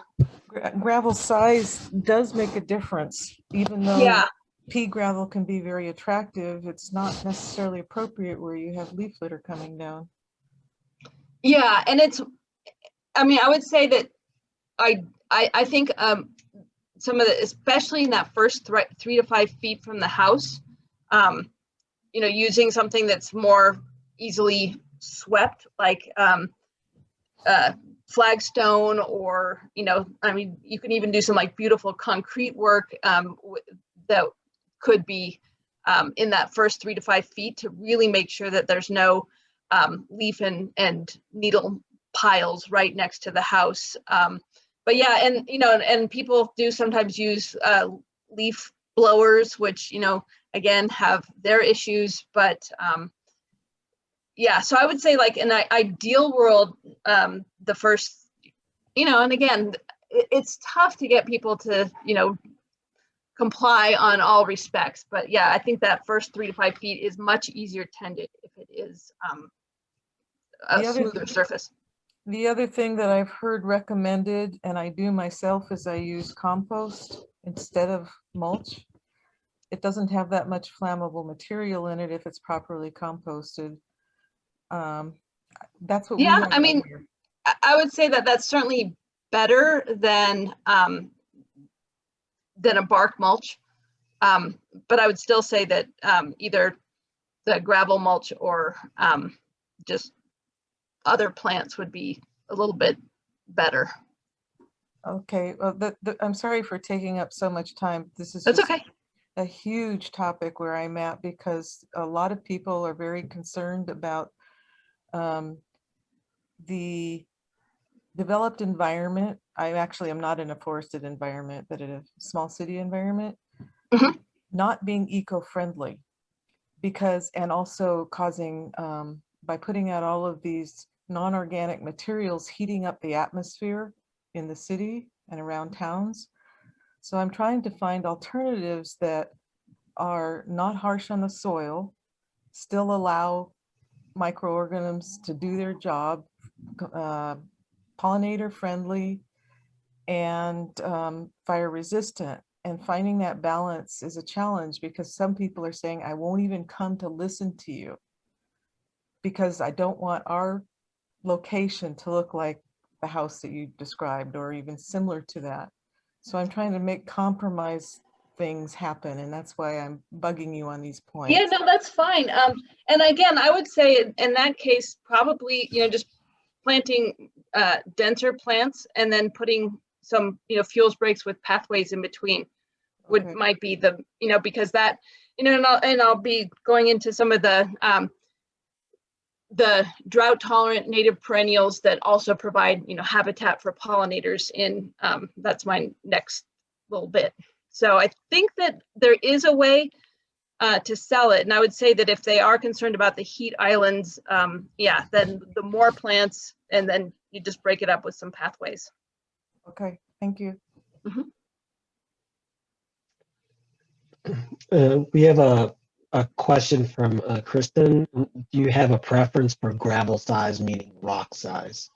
Gravel size does make a difference, even though pea gravel can be very attractive. It's not necessarily appropriate where you have leaf litter coming down. Yeah, and I would say that I think some of the, especially in that first 3 to 5 feet from the house, using something that's more easily swept, like flagstone, or you can even do some like beautiful concrete work that could be in that first 3 to 5 feet to really make sure that there's no leaf and needle piles right next to the house. But yeah, and people do sometimes use leaf blowers, which again have their issues, but yeah, so I would say, like, in an ideal world, the first, and again, it's tough to get people to, comply on all respects. But yeah, I think that first 3 to 5 feet is much easier tended if it is a smoother surface. The other thing that I've heard recommended, and I do myself, is I use compost instead of mulch. It doesn't have that much flammable material in it if it's properly composted. That's what we have. I mean, I would say that that's certainly better than a bark mulch, but I would still say that either the gravel mulch or just other plants would be a little bit better. Okay, well, I'm sorry for taking up so much time. That's okay. A huge topic where I'm at, because a lot of people are very concerned about the developed environment. I actually am not in a forested environment, but in a small city environment, Mhm. not being eco-friendly because, and also causing, by putting out all of these non-organic materials, heating up the atmosphere in the city and around towns. So I'm trying to find alternatives that are not harsh on the soil, still allow microorganisms to do their job, pollinator friendly, and fire resistant. And finding that balance is a challenge because some people are saying, I won't even come to listen to you because I don't want our location to look like the house that you described or even similar to that. So I'm trying to make compromise things happen, and that's why I'm bugging you on these points. Yeah, no, that's fine. And again, I would say in that case, probably, just planting denser plants and then putting some, fuels breaks with pathways in between might be the, because that, and I'll be going into some of the drought tolerant native perennials that also provide, habitat for pollinators in, that's my next little bit. So I think that there is a way to sell it. And I would say that if they are concerned about the heat islands, yeah, then the more plants, and then you just break it up with some pathways. Okay, thank you. We have a question from Kristen. Do you have a preference for gravel size, meaning rock size?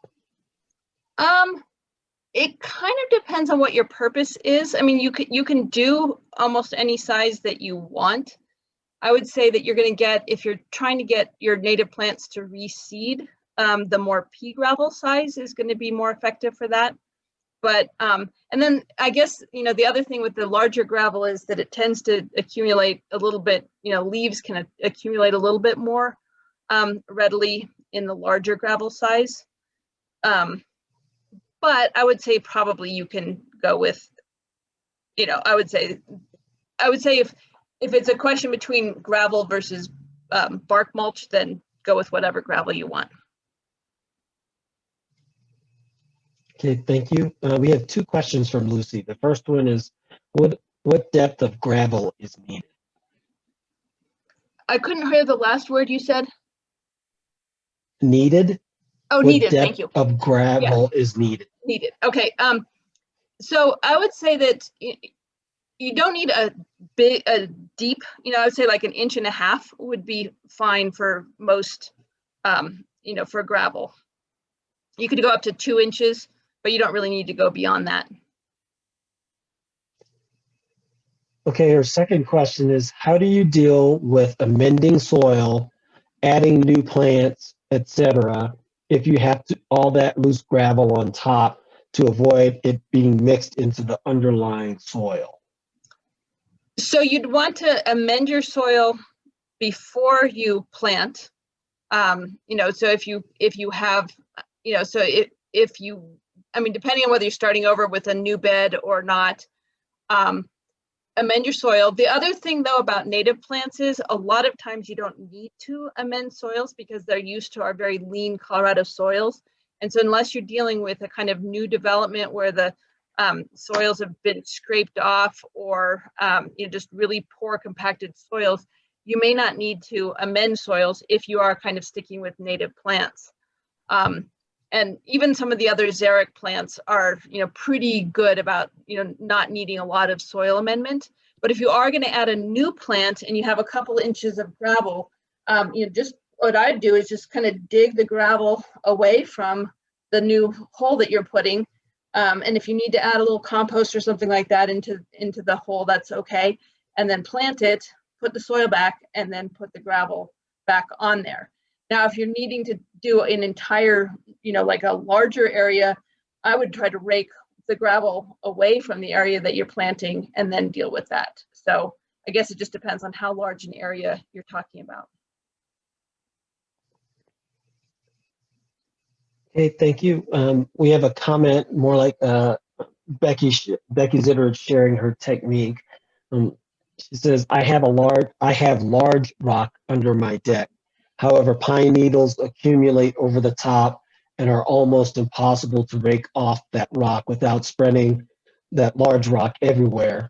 It kind of depends on what your purpose is. I mean, you can do almost any size that you want. I would say that you're going to get, if you're trying to get your native plants to reseed, the more pea gravel size is going to be more effective for that. But, and then I guess, the other thing with the larger gravel is that it tends to accumulate a little bit, leaves can accumulate a little bit more readily in the larger gravel size. But I would say probably you can go with, I would say if it's a question between gravel versus bark mulch, then go with whatever gravel you want. Okay, thank you. We have two questions from Lucy. The first one is, what depth of gravel is needed? I couldn't hear the last word you said. Needed? Oh, What needed. depth Thank you. of gravel is needed? Needed. Okay. So I would say that you don't need a deep, I would say like 1.5 inches would be fine for most, for gravel. You could go up to 2 inches, but you don't really need to go beyond that. Okay, our second question is, how do you deal with amending soil, adding new plants, etc., if you have all that loose gravel on top to avoid it being mixed into the underlying soil? So you'd want to amend your soil before you plant. So if you have, so if you, I mean, depending on whether you're starting over with a new bed or not, amend your soil. The other thing though about native plants is a lot of times you don't need to amend soils because they're used to our very lean Colorado soils. And so unless you're dealing with a kind of new development where the soils have been scraped off or just really poor compacted soils, you may not need to amend soils if you are kind of sticking with native plants. And even some of the other xeric plants are, pretty good about, not needing a lot of soil amendment. But if you are going to add a new plant and you have a couple inches of gravel, just what I'd do is just kind of dig the gravel away from the new hole that you're putting. And if you need to add a little compost or something like that into the hole, that's okay. And then plant it, put the soil back, and then put the gravel back on there. Now, if you're needing to do an entire, like a larger area, I would try to rake the gravel away from the area that you're planting and then deal with that. So I guess it just depends on how large an area you're talking about. Okay, thank you. We have a comment more like Becky Zitterich sharing her technique. She says, I have large rock under my deck. However, pine needles accumulate over the top and are almost impossible to rake off that rock without spreading that large rock everywhere.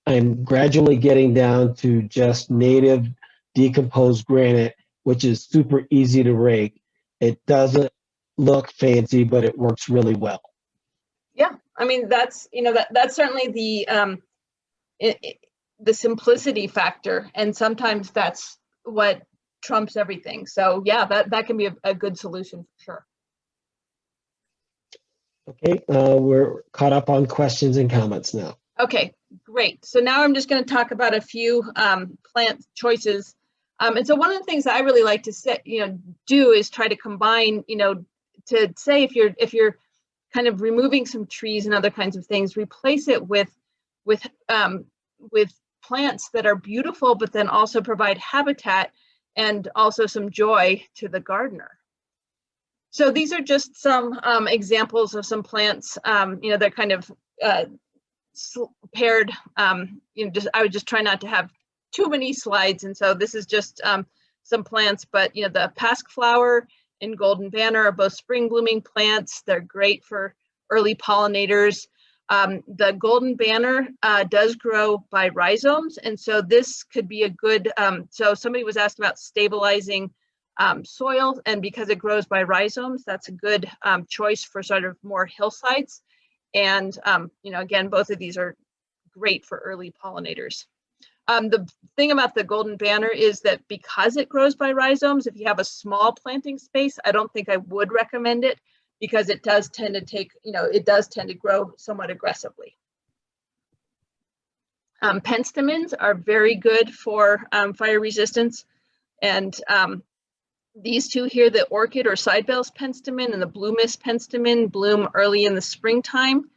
I'm gradually getting down to just native decomposed granite, which is super easy to rake. It doesn't look fancy, but it works really well. Yeah, I mean, that's, that's certainly the simplicity factor, and sometimes that's what trumps everything. So yeah, that can be a good solution for sure. Okay, we're caught up on questions and comments now. Okay, great. So now I'm just going to talk about a few plant choices. And so one of the things that I really like to do is try to combine, to say if you're kind of removing some trees and other kinds of things, replace it with plants that are beautiful, but then also provide habitat and also some joy to the gardener. So these are just some examples of some plants. They're kind of paired. I would just try not to have too many slides, and so this is just some plants. But the pasque flower and golden banner are both spring blooming plants. They're great for early pollinators. The golden banner does grow by rhizomes, and so this could be a good, so somebody was asked about stabilizing soil, and because it grows by rhizomes, that's a good choice for sort of more hillsides. And again, both of these are great for early pollinators. The thing about the golden banner is that because it grows by rhizomes, if you have a small planting space, I don't think I would recommend it, because it does tend to grow somewhat aggressively. Penstemons are very good for fire resistance, and these two here, the orchid or sidebells penstemon and the blue mist penstemon, bloom early in the springtime.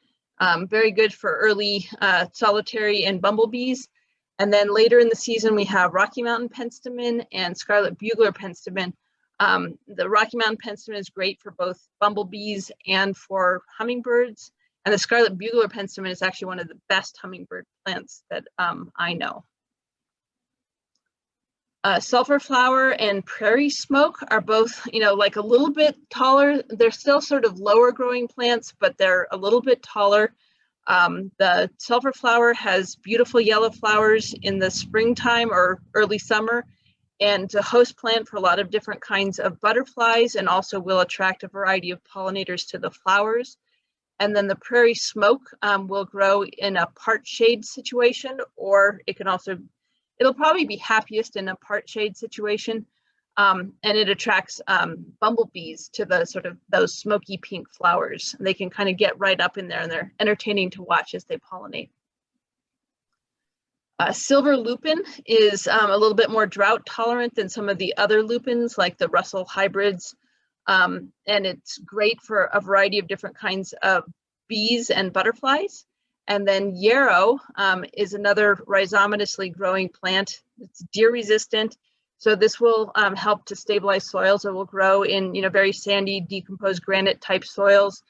Very good for early solitary and bumblebees. And then later in the season, we have Rocky Mountain penstemon and scarlet bugler penstemon. The Rocky Mountain penstemon is great for both bumblebees and for hummingbirds. And the scarlet bugler penstemon is actually one of the best hummingbird plants that I know. Sulfur flower and prairie smoke are both, like a little bit taller. They're still sort of lower growing plants, but they're a little bit taller. The sulfur flower has beautiful yellow flowers in the springtime or early summer, and it's a host plant for a lot of different kinds of butterflies, and also will attract a variety of pollinators to the flowers. And then the prairie smoke will grow in a part shade situation, or it can also, it'll probably be happiest in a part shade situation, and it attracts bumblebees to the sort of those smoky pink flowers. They can kind of get right up in there, and they're entertaining to watch as they pollinate. Silver lupin is a little bit more drought tolerant than some of the other lupins, like the Russell hybrids, and it's great for a variety of different kinds of bees and butterflies. And then yarrow is another rhizomatously growing plant. It's deer resistant, so this will help to stabilize soils. It will grow in very sandy, decomposed granite type soils.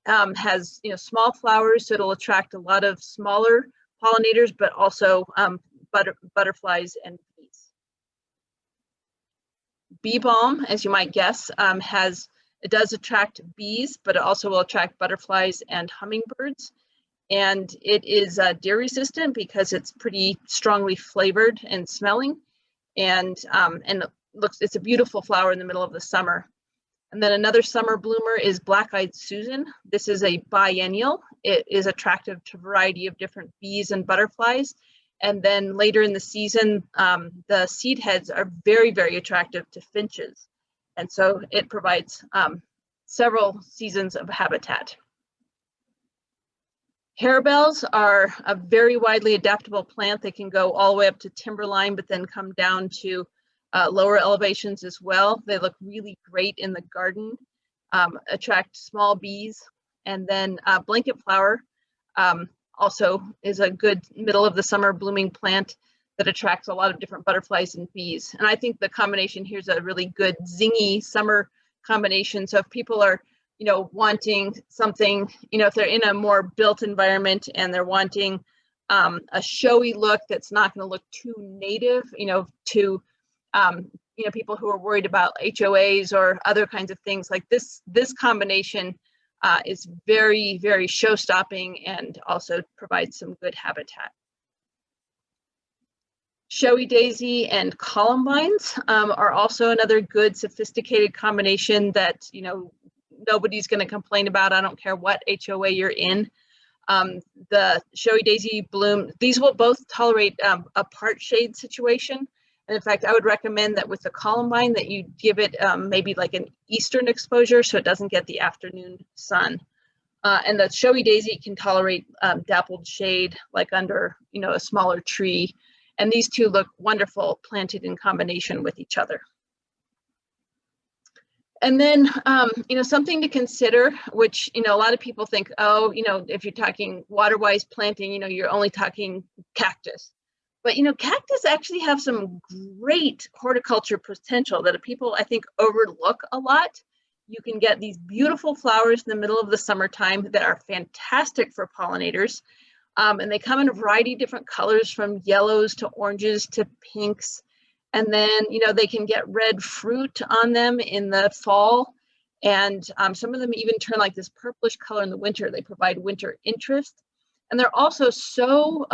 Has small flowers, so it'll attract a lot of smaller pollinators, but also butterflies and bees. Bee balm, as you might guess, it does attract bees, but it also will attract butterflies and hummingbirds. And it is deer resistant because it's pretty strongly flavored and smelling, and it's a beautiful flower in the middle of the summer. And then another summer bloomer is black-eyed Susan. This is a biennial. It is attractive to a variety of different bees and butterflies. And then later in the season, the seed heads are very, very attractive to finches. And so it provides several seasons of habitat. Harebells are a very widely adaptable plant. They can go all the way up to timberline, but then come down to lower elevations as well. They look really great in the garden, attract small bees. And then blanket flower also is a good middle of the summer blooming plant that attracts a lot of different butterflies and bees. And I think the combination here is a really good zingy summer combination. So if people are wanting something, if they're in a more built environment and they're wanting a showy look that's not going to look too native, to people who are worried about HOAs or other kinds of things, like this combination is very, very show-stopping and also provides some good habitat. Showy daisy and columbines are also another good sophisticated combination that nobody's going to complain about. I don't care what HOA you're in. The showy daisy bloom, these will both tolerate a part shade situation. And in fact, I would recommend that with the columbine that you give it maybe like an eastern exposure so it doesn't get the afternoon sun. And the showy daisy can tolerate dappled shade like under a smaller tree. And these two look wonderful planted in combination with each other. And then, something to consider, which, a lot of people think, oh, if you're talking water-wise planting, you're only talking cactus. But, cactus actually have some great horticulture potential that people, I think, overlook a lot. You can get these beautiful flowers in the middle of the summertime that are fantastic for pollinators. And they come in a variety of different colors, from yellows to oranges to pinks. And then, they can get red fruit on them in the fall. And some of them even turn like this purplish color in the winter. They provide winter interest. And they're also so,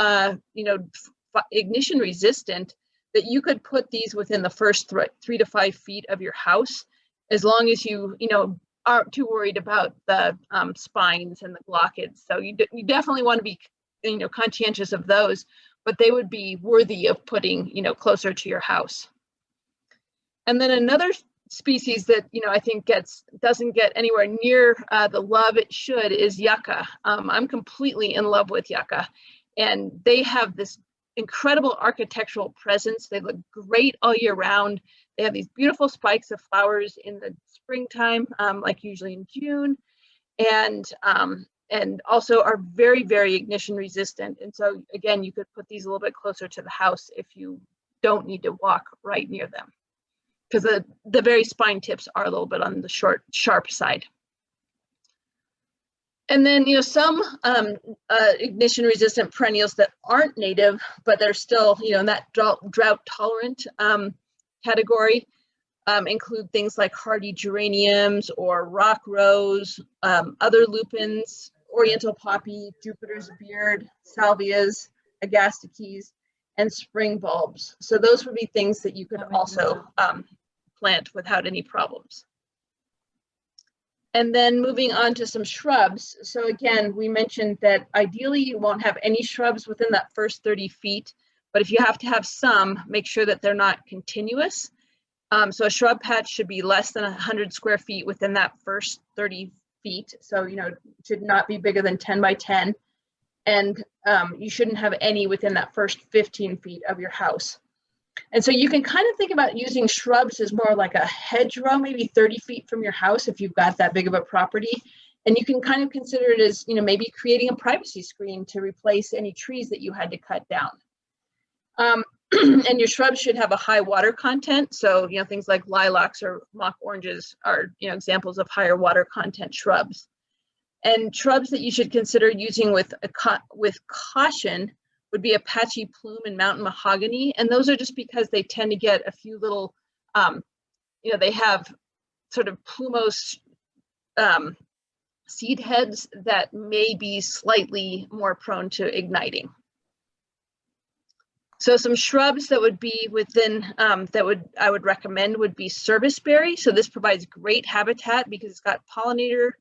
ignition resistant that you could put these within the first 3 to 5 feet of your house, as long as you, aren't too worried about the spines and the glochids. So you definitely want to be, conscientious of those, but they would be worthy of putting, closer to your house. And then another species that, I think doesn't get anywhere near the love it should is yucca. I'm completely in love with yucca, and they have this incredible architectural presence. They look great all year round. They have these beautiful spikes of flowers in the springtime, like usually in June, and also are very, very ignition resistant. And so again, you could put these a little bit closer to the house if you don't need to walk right near them, because the very spine tips are a little bit on the sharp side. And then, some ignition resistant perennials that aren't native, but they're still, in that drought tolerant category, include things like hardy geraniums or rock rose, other lupins, oriental poppy, Jupiter's beard, salvias, agastaches, and spring bulbs. So those would be things that you could also plant without any problems. And then moving on to some shrubs. So again, we mentioned that ideally you won't have any shrubs within that first 30 feet, but if you have to have some, make sure that they're not continuous. So a shrub patch should be less than 100 square feet within that first 30 feet. So, it should not be bigger than 10 by 10. And you shouldn't have any within that first 15 feet of your house. And so you can kind of think about using shrubs as more like a hedgerow, maybe 30 feet from your house if you've got that big of a property. And you can kind of consider it as, maybe creating a privacy screen to replace any trees that you had to cut down. And your shrubs should have a high water content. So, things like lilacs or mock oranges are, examples of higher water content shrubs. And shrubs that you should consider using with caution would be a patchy plume and mountain mahogany. And those are just because they tend to get a few little, they have sort of plumose seed heads that may be slightly more prone to igniting. So some shrubs that would be within, I would recommend would be serviceberry. So this provides great habitat because it's got pollinator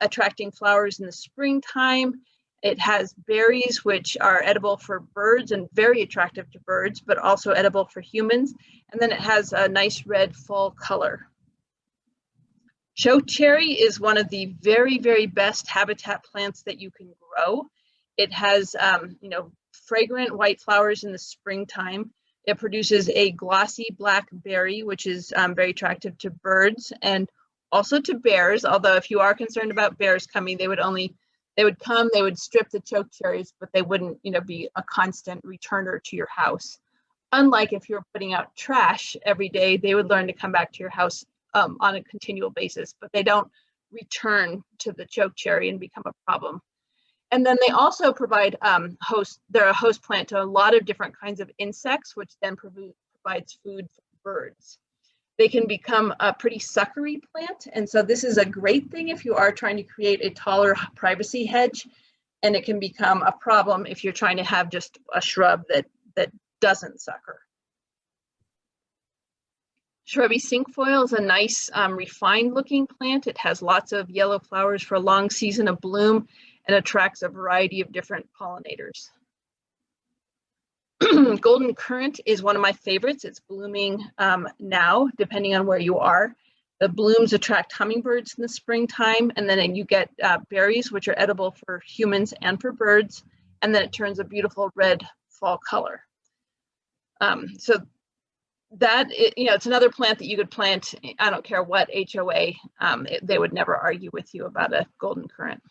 attracting flowers in the springtime. It has berries, which are edible for birds and very attractive to birds, but also edible for humans. And then it has a nice red fall color. Chokecherry is one of the very, very best habitat plants that you can grow. It has, fragrant white flowers in the springtime. It produces a glossy black berry, which is very attractive to birds and also to bears. Although if you are concerned about bears coming, they would come, they would strip the chokecherries, but they wouldn't, be a constant returner to your house. Unlike if you're putting out trash every day, they would learn to come back to your house on a continual basis, but they don't return to the chokecherry and become a problem. And then they also provide they're a host plant to a lot of different kinds of insects, which then provides food for birds. They can become a pretty suckery plant, and so this is a great thing if you are trying to create a taller privacy hedge, and it can become a problem if you're trying to have just a shrub that doesn't sucker. Shrubby cinquefoil is a nice refined looking plant. It has lots of yellow flowers for a long season of bloom and attracts a variety of different pollinators. Golden currant is one of my favorites. It's blooming now, depending on where you are. The blooms attract hummingbirds in the springtime, and then you get berries, which are edible for humans and for birds, and then it turns a beautiful red fall color. So that, it's another plant that you could plant, I don't care what HOA, they would never argue with you about a golden currant.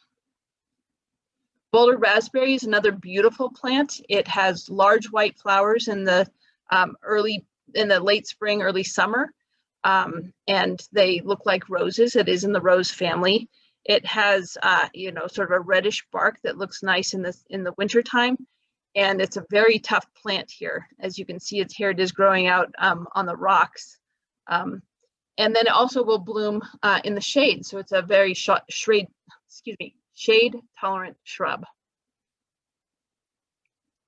Boulder raspberry is another beautiful plant. It has large white flowers in the late spring, early summer, and they look like roses. It is in the rose family. It has, sort of a reddish bark that looks nice in the wintertime, and it's a very tough plant here. As you can see, here it is growing out on the rocks, and then it also will bloom in the shade. So it's a very shade-tolerant shrub.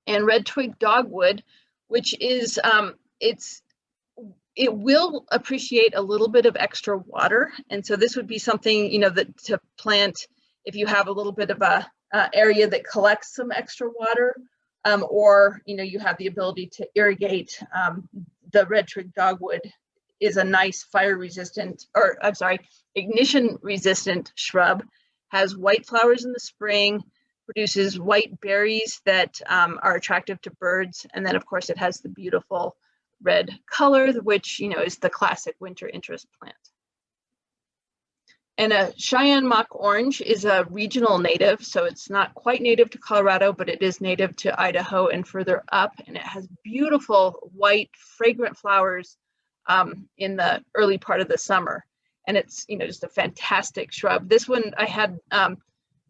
And red twig dogwood, which is, it will appreciate a little bit of extra water. And so this would be something, that to plant if you have a little bit of a area that collects some extra water, or, you have the ability to irrigate. The red twig dogwood is a nice ignition resistant shrub, has white flowers in the spring, produces white berries that are attractive to birds. And then of course it has the beautiful red color, which, is the classic winter interest plant. And a Cheyenne mock orange is a regional native. So it's not quite native to Colorado, but it is native to Idaho and further up. And it has beautiful white fragrant flowers in the early part of the summer. And it's, just a fantastic shrub. This one I had,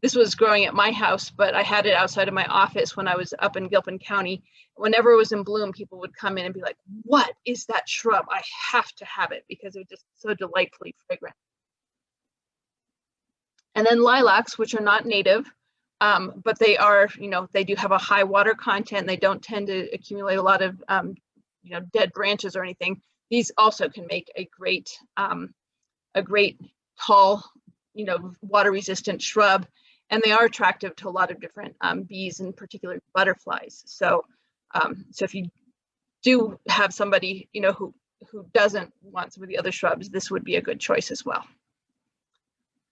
this was growing at my house, but I had it outside of my office when I was up in Gilpin County. Whenever it was in bloom, people would come in and be like, what is that shrub? I have to have it, because it was just so delightfully fragrant. And then lilacs, which are not native, but they are, they do have a high water content. They don't tend to accumulate a lot of, dead branches or anything. These also can make a great tall, water resistant shrub. And they are attractive to a lot of different bees, and particularly butterflies. So, so if you do have somebody, who doesn't want some of the other shrubs, this would be a good choice as well.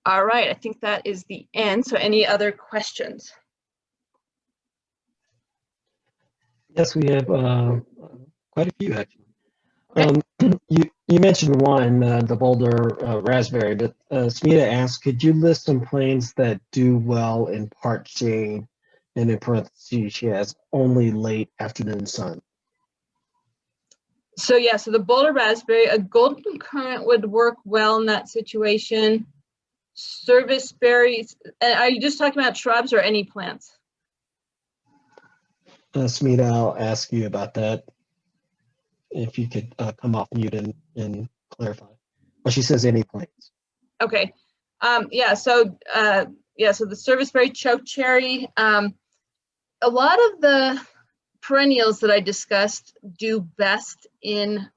All right, I think that is the end. So any other questions? Yes, we have quite a few actually. Okay. You mentioned one, the Boulder raspberry, but Smita asked, could you list some plants that do well in part shade? And in parentheses, she has only late afternoon sun. So yeah, so the Boulder raspberry, a golden currant would work well in that situation. Service berries, are you just talking about shrubs or any plants? Smita, I'll ask you about that. If you could come off mute and clarify. Well, she says any plants. Okay. So the serviceberry, chokecherry, a lot of the perennials that I discussed do best in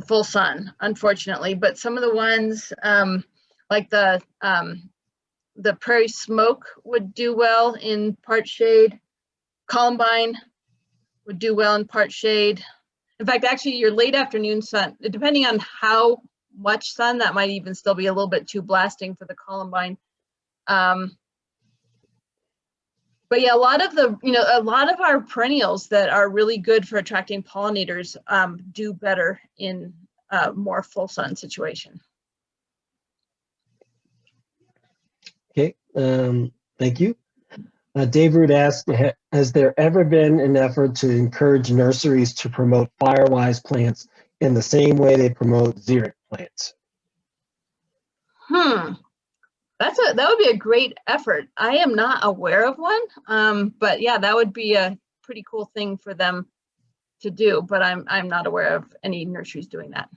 full sun, unfortunately. But some of the ones like the prairie smoke would do well in part shade. Columbine would do well in part shade. In fact, actually your late afternoon sun, depending on how much sun, that might even still be a little bit too blasting for the columbine. But yeah, a lot of our perennials that are really good for attracting pollinators do better in a more full sun situation. Okay, thank you. Dave Root asked, has there ever been an effort to encourage nurseries to promote Firewise plants in the same way they promote xeric plants? That would be a great effort. I am not aware of one, but yeah, that would be a pretty cool thing for them to do, but I'm not aware of any nurseries doing that.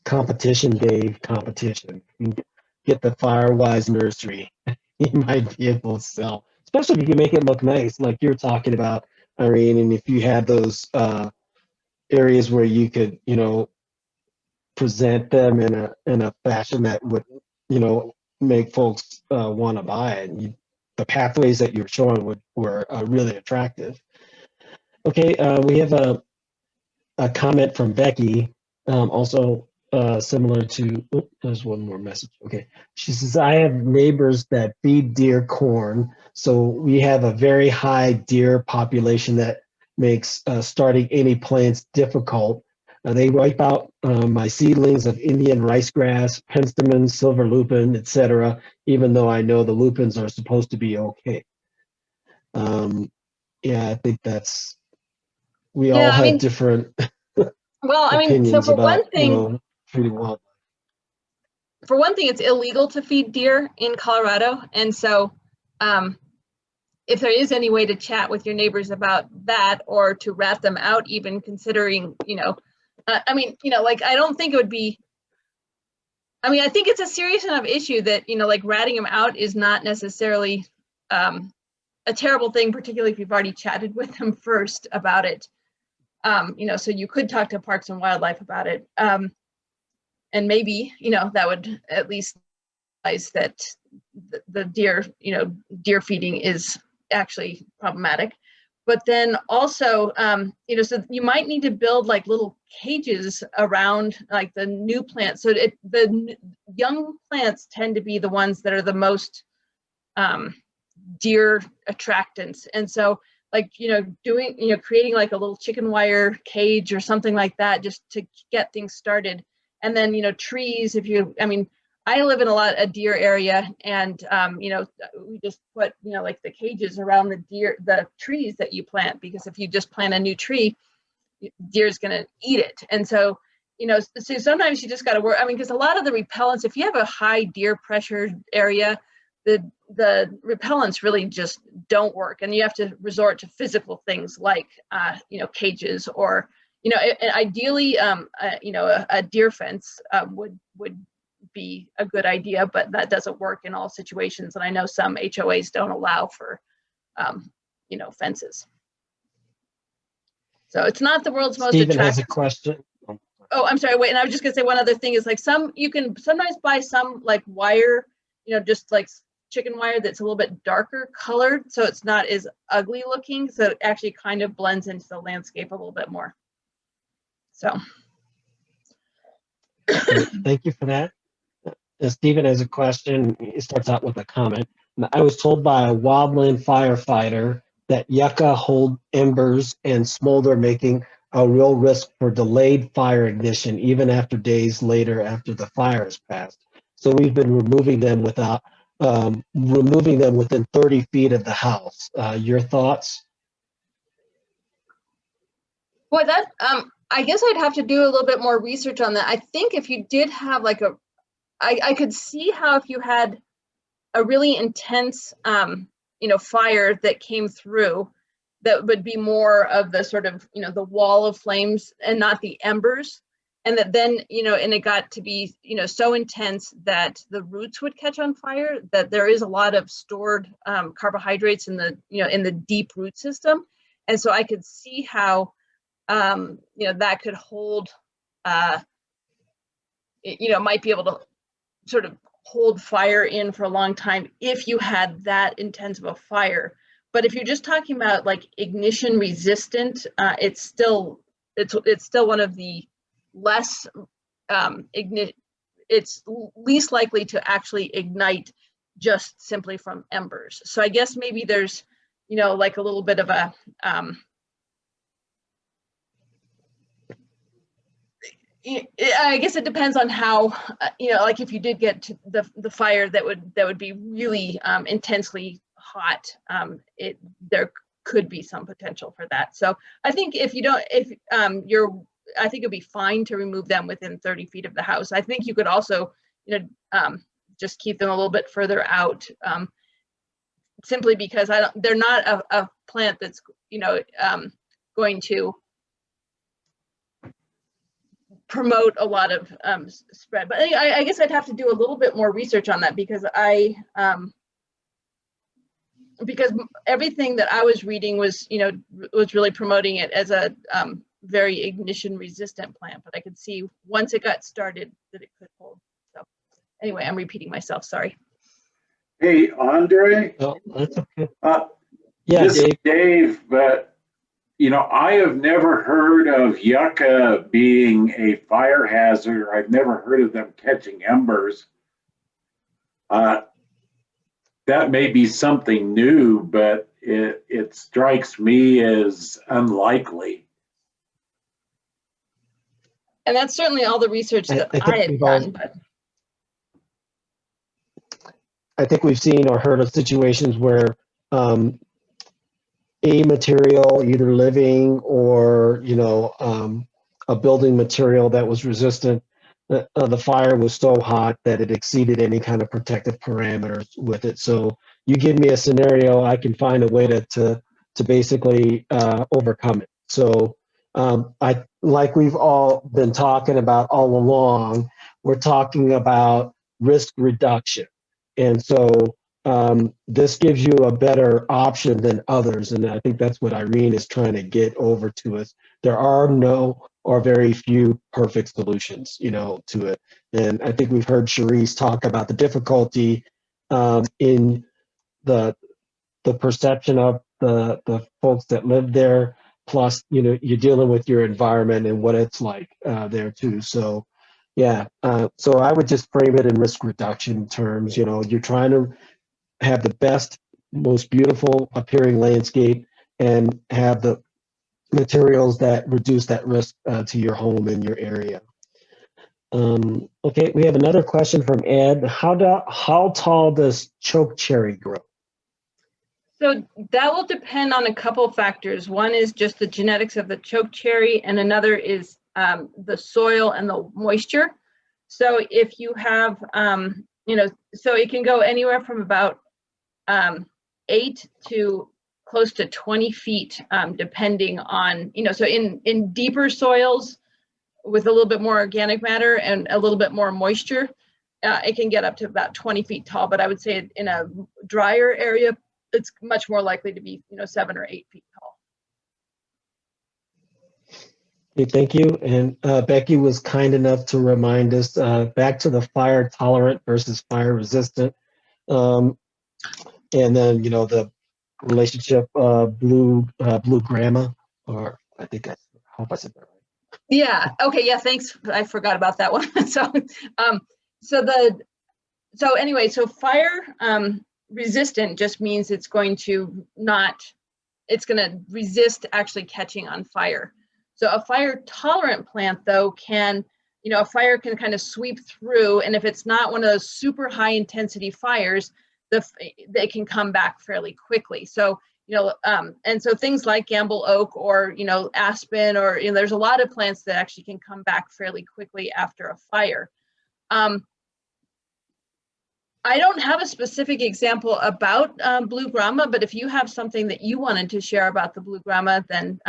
Competition, Dave, competition. You can get the Firewise nursery. You might be able to sell, especially if you can make it look nice, like you're talking about, Irene. And if you had those areas where you could, present them in a fashion that would, make folks want to buy it. And the pathways that you're showing were really attractive. Okay, we have a comment from Becky, also similar to, there's one more message. Okay. She says, I have neighbors that feed deer corn. So we have a very high deer population that makes starting any plants difficult. They wipe out my seedlings of Indian rice grass, penstemon, silver lupin, etc., even though I know the lupins are supposed to be okay. Yeah, I think we all have different well, opinions so about, treating wild. for one thing, it's illegal to feed deer in Colorado. And so if there is any way to chat with your neighbors about that, or to rat them out, even considering, I don't think it would be, I think it's a serious enough issue that, like ratting them out is not necessarily a terrible thing, particularly if you've already chatted with them first about it. So you could talk to Parks and Wildlife about it. And maybe, that would at least realize that the deer, deer feeding is actually problematic. But then also, so you might need to build like little cages around like the new plants. So the young plants tend to be the ones that are the most deer attractants. And so like, creating like a little chicken wire cage or something like that, just to get things started. And then, trees, I live in a deer area, and, we just put, like the cages around the trees that you plant, because if you just plant a new tree, deer's going to eat it. And so, so sometimes you just got to work. Because a lot of the repellents, if you have a high deer pressure area, the repellents really just don't work, and you have to resort to physical things like, cages, or, ideally, a deer fence would be a good idea, but that doesn't work in all situations. And I know some HOAs don't allow for, fences. So it's not the world's most Stephen attractive. has a question. Oh, I'm sorry. Wait, and I was just gonna say one other thing is like you can sometimes buy some like wire, just like chicken wire that's a little bit darker colored, so it's not as ugly looking. So it actually kind of blends into the landscape a little bit more. So. Thank you for that. Stephen has a question. He starts out with a comment. I was told by a wildland firefighter that yucca hold embers and smolder, making a real risk for delayed fire ignition, even after days later after the fire has passed. So we've been removing them within 30 feet of the house. Your thoughts? Well, I guess I'd have to do a little bit more research on that. I think if you did have like I could see how if you had a really intense, fire that came through, that would be more of the sort of, the wall of flames and not the embers. And that then, and it got to be, so intense that the roots would catch on fire, that there is a lot of stored carbohydrates in the deep root system. And so I could see how, that could hold, might be able to sort of hold fire in for a long time if you had that intense of a fire. But if you're just talking about like ignition resistant, it's still one of the less it's least likely to actually ignite just simply from embers. So I guess maybe there's, like a little bit of a I guess it depends on how, like if you did get to the fire that would be really intensely hot, there could be some potential for that. So I think I think it'd be fine to remove them within 30 feet of the house. I think you could also, just keep them a little bit further out. simply because they're not a plant that's, going to promote a lot of spread. But I guess I'd have to do a little bit more research on that, because because everything that I was reading was, was really promoting it as a very ignition resistant plant. But I could see once it got started that it could hold. So anyway, I'm repeating myself, sorry. Hey, Andre. Oh, that's okay. Yeah, this Dave. is Dave, but I have never heard of yucca being a fire hazard. I've never heard of them catching embers. That may be something new, but it strikes me as unlikely. And that's certainly all the research that I had done. But I think we've seen or heard of situations where a material, either living or a building material that was resistant, the fire was so hot that it exceeded any kind of protective parameters with it. So you give me a scenario, I can find a way to basically overcome it. So like we've all been talking about all along, we're talking about risk reduction, and so this gives you a better option than others. And I think that's what Irene is trying to get over to us. There are no or very few perfect solutions, to it. And I think we've heard Cherise talk about the difficulty in the perception of the folks that live there. Plus, you're dealing with your environment and what it's like there too. So, yeah. So I would just frame it in risk reduction terms. You're trying to have the best, most beautiful appearing landscape and have the materials that reduce that risk to your home and your area. Okay, we have another question from Ed. How tall does chokecherry grow? so that will depend on a couple factors. One is just the genetics of the chokecherry, and another is the soil and the moisture. So if you have, so it can go anywhere from about 8 to close to 20 feet, depending on, so in deeper soils with a little bit more organic matter and a little bit more moisture, it can get up to about 20 feet tall. But I would say in a drier area, it's much more likely to be, 7 or 8 feet tall. Okay, thank you. And Becky was kind enough to remind us back to the fire tolerant versus fire resistant. And then, the relationship blue grama, or I hope I said that right. Yeah. Okay. Yeah. Thanks. I forgot about that one. So anyway, so fire resistant just means it's going to resist actually catching on fire. So a fire tolerant plant though a fire can kind of sweep through, and if it's not one of those super high intensity fires, they can come back fairly quickly. So and so things like gamble oak or aspen, or there's a lot of plants that actually can come back fairly quickly after a fire. I don't have a specific example about blue grama, but if you have something that you wanted to share about the blue grama, then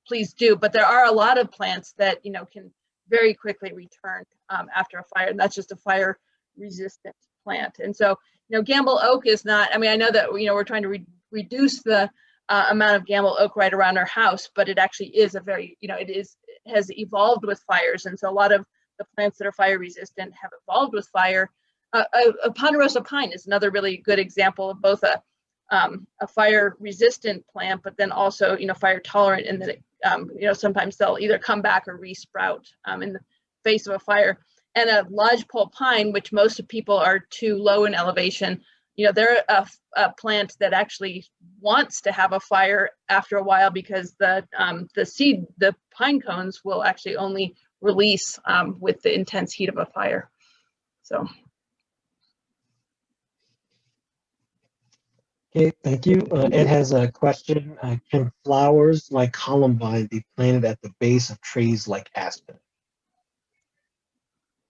please do. But there are a lot of plants that can very quickly return after a fire, and that's just a fire resistant plant. And so gamble oak is not. I mean, I know that we're trying to reduce the amount of gamble oak right around our house, but it actually is a very has evolved with fires, and so a lot of the plants that are fire resistant have evolved with fire. A ponderosa pine is another really good example of both a fire resistant plant, but then also fire tolerant, in that it, sometimes they'll either come back or resprout in the face of a fire. And a lodgepole pine, which most people are too low in elevation, they're a plant that actually wants to have a fire after a while, because the pine cones will actually only release with the intense heat of a fire. So. Okay, thank you. Ed has a question. Can flowers like columbine be planted at the base of trees like aspen?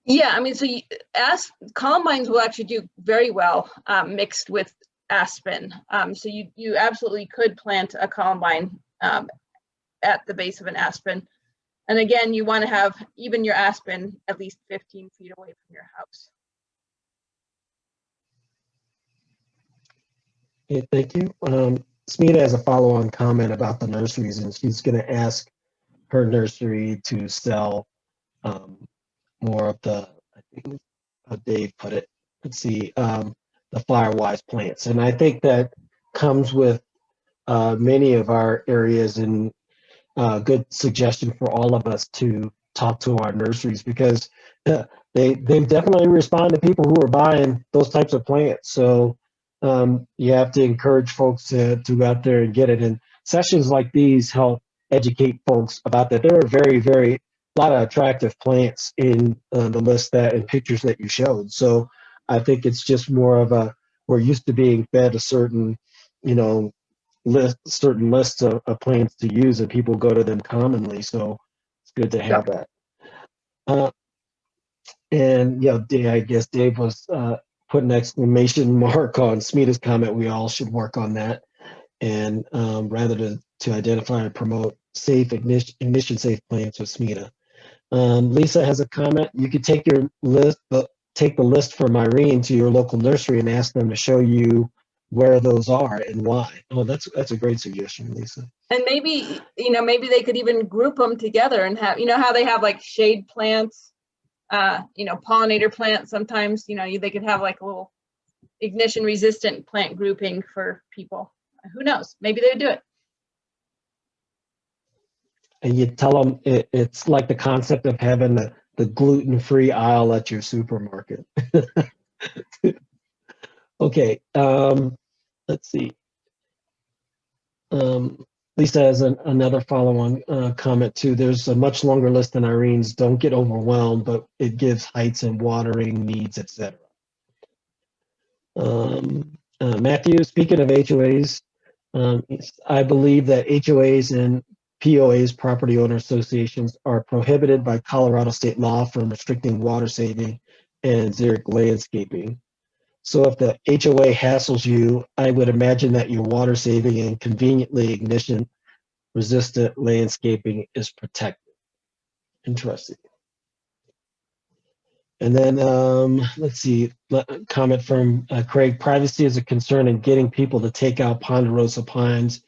Yeah, I mean, so columbines will actually do very well mixed with aspen. So you absolutely could plant a columbine at the base of an aspen. And again, you want to have even your aspen at least 15 feet away from your house. Okay, thank you. Smita has a follow-on comment about the nurseries, and she's going to ask her nursery to sell more of the, I think how Dave put it, let's see, the Firewise plants. And I think that comes with many of our areas, and good suggestion for all of us to talk to our nurseries, because they definitely respond to people who are buying those types of plants. So you have to encourage folks to go out there and get it. And sessions like these help educate folks about that. There are very lot of attractive plants in the list that and pictures that you showed. So I think it's just more of a, we're used to being fed a certain, certain lists of plants to use, and people go to them commonly. So it's good to have that. And yeah, I guess Dave was put an exclamation mark on Smita's comment. We all should work on that, and rather to identify and promote safe ignition safe plants with Smita. Lisa has a comment. You could take your list, take the list from Irene to your local nursery and ask them to show you where those are and why. Oh, that's a great suggestion, Lisa. And maybe, maybe they could even group them together and have, how they have like shade plants, pollinator plants. Sometimes, they could have like a little ignition resistant plant grouping for people. Who knows? Maybe they would do it. And you tell them it's like the concept of having the gluten-free aisle at your supermarket. Okay, let's see. Lisa has another follow-on comment too. There's a much longer list than Irene's. Don't get overwhelmed, but it gives heights and watering needs, etc. Matthew, speaking of HOAs, I believe that HOAs and POAs, property owner associations, are prohibited by Colorado state law from restricting water saving and xeric landscaping. So if the HOA hassles you, I would imagine that your water saving and conveniently ignition resistant landscaping is protected. Interesting. And then let's see, comment from Craig. Privacy is a concern in getting people to take out ponderosa pines.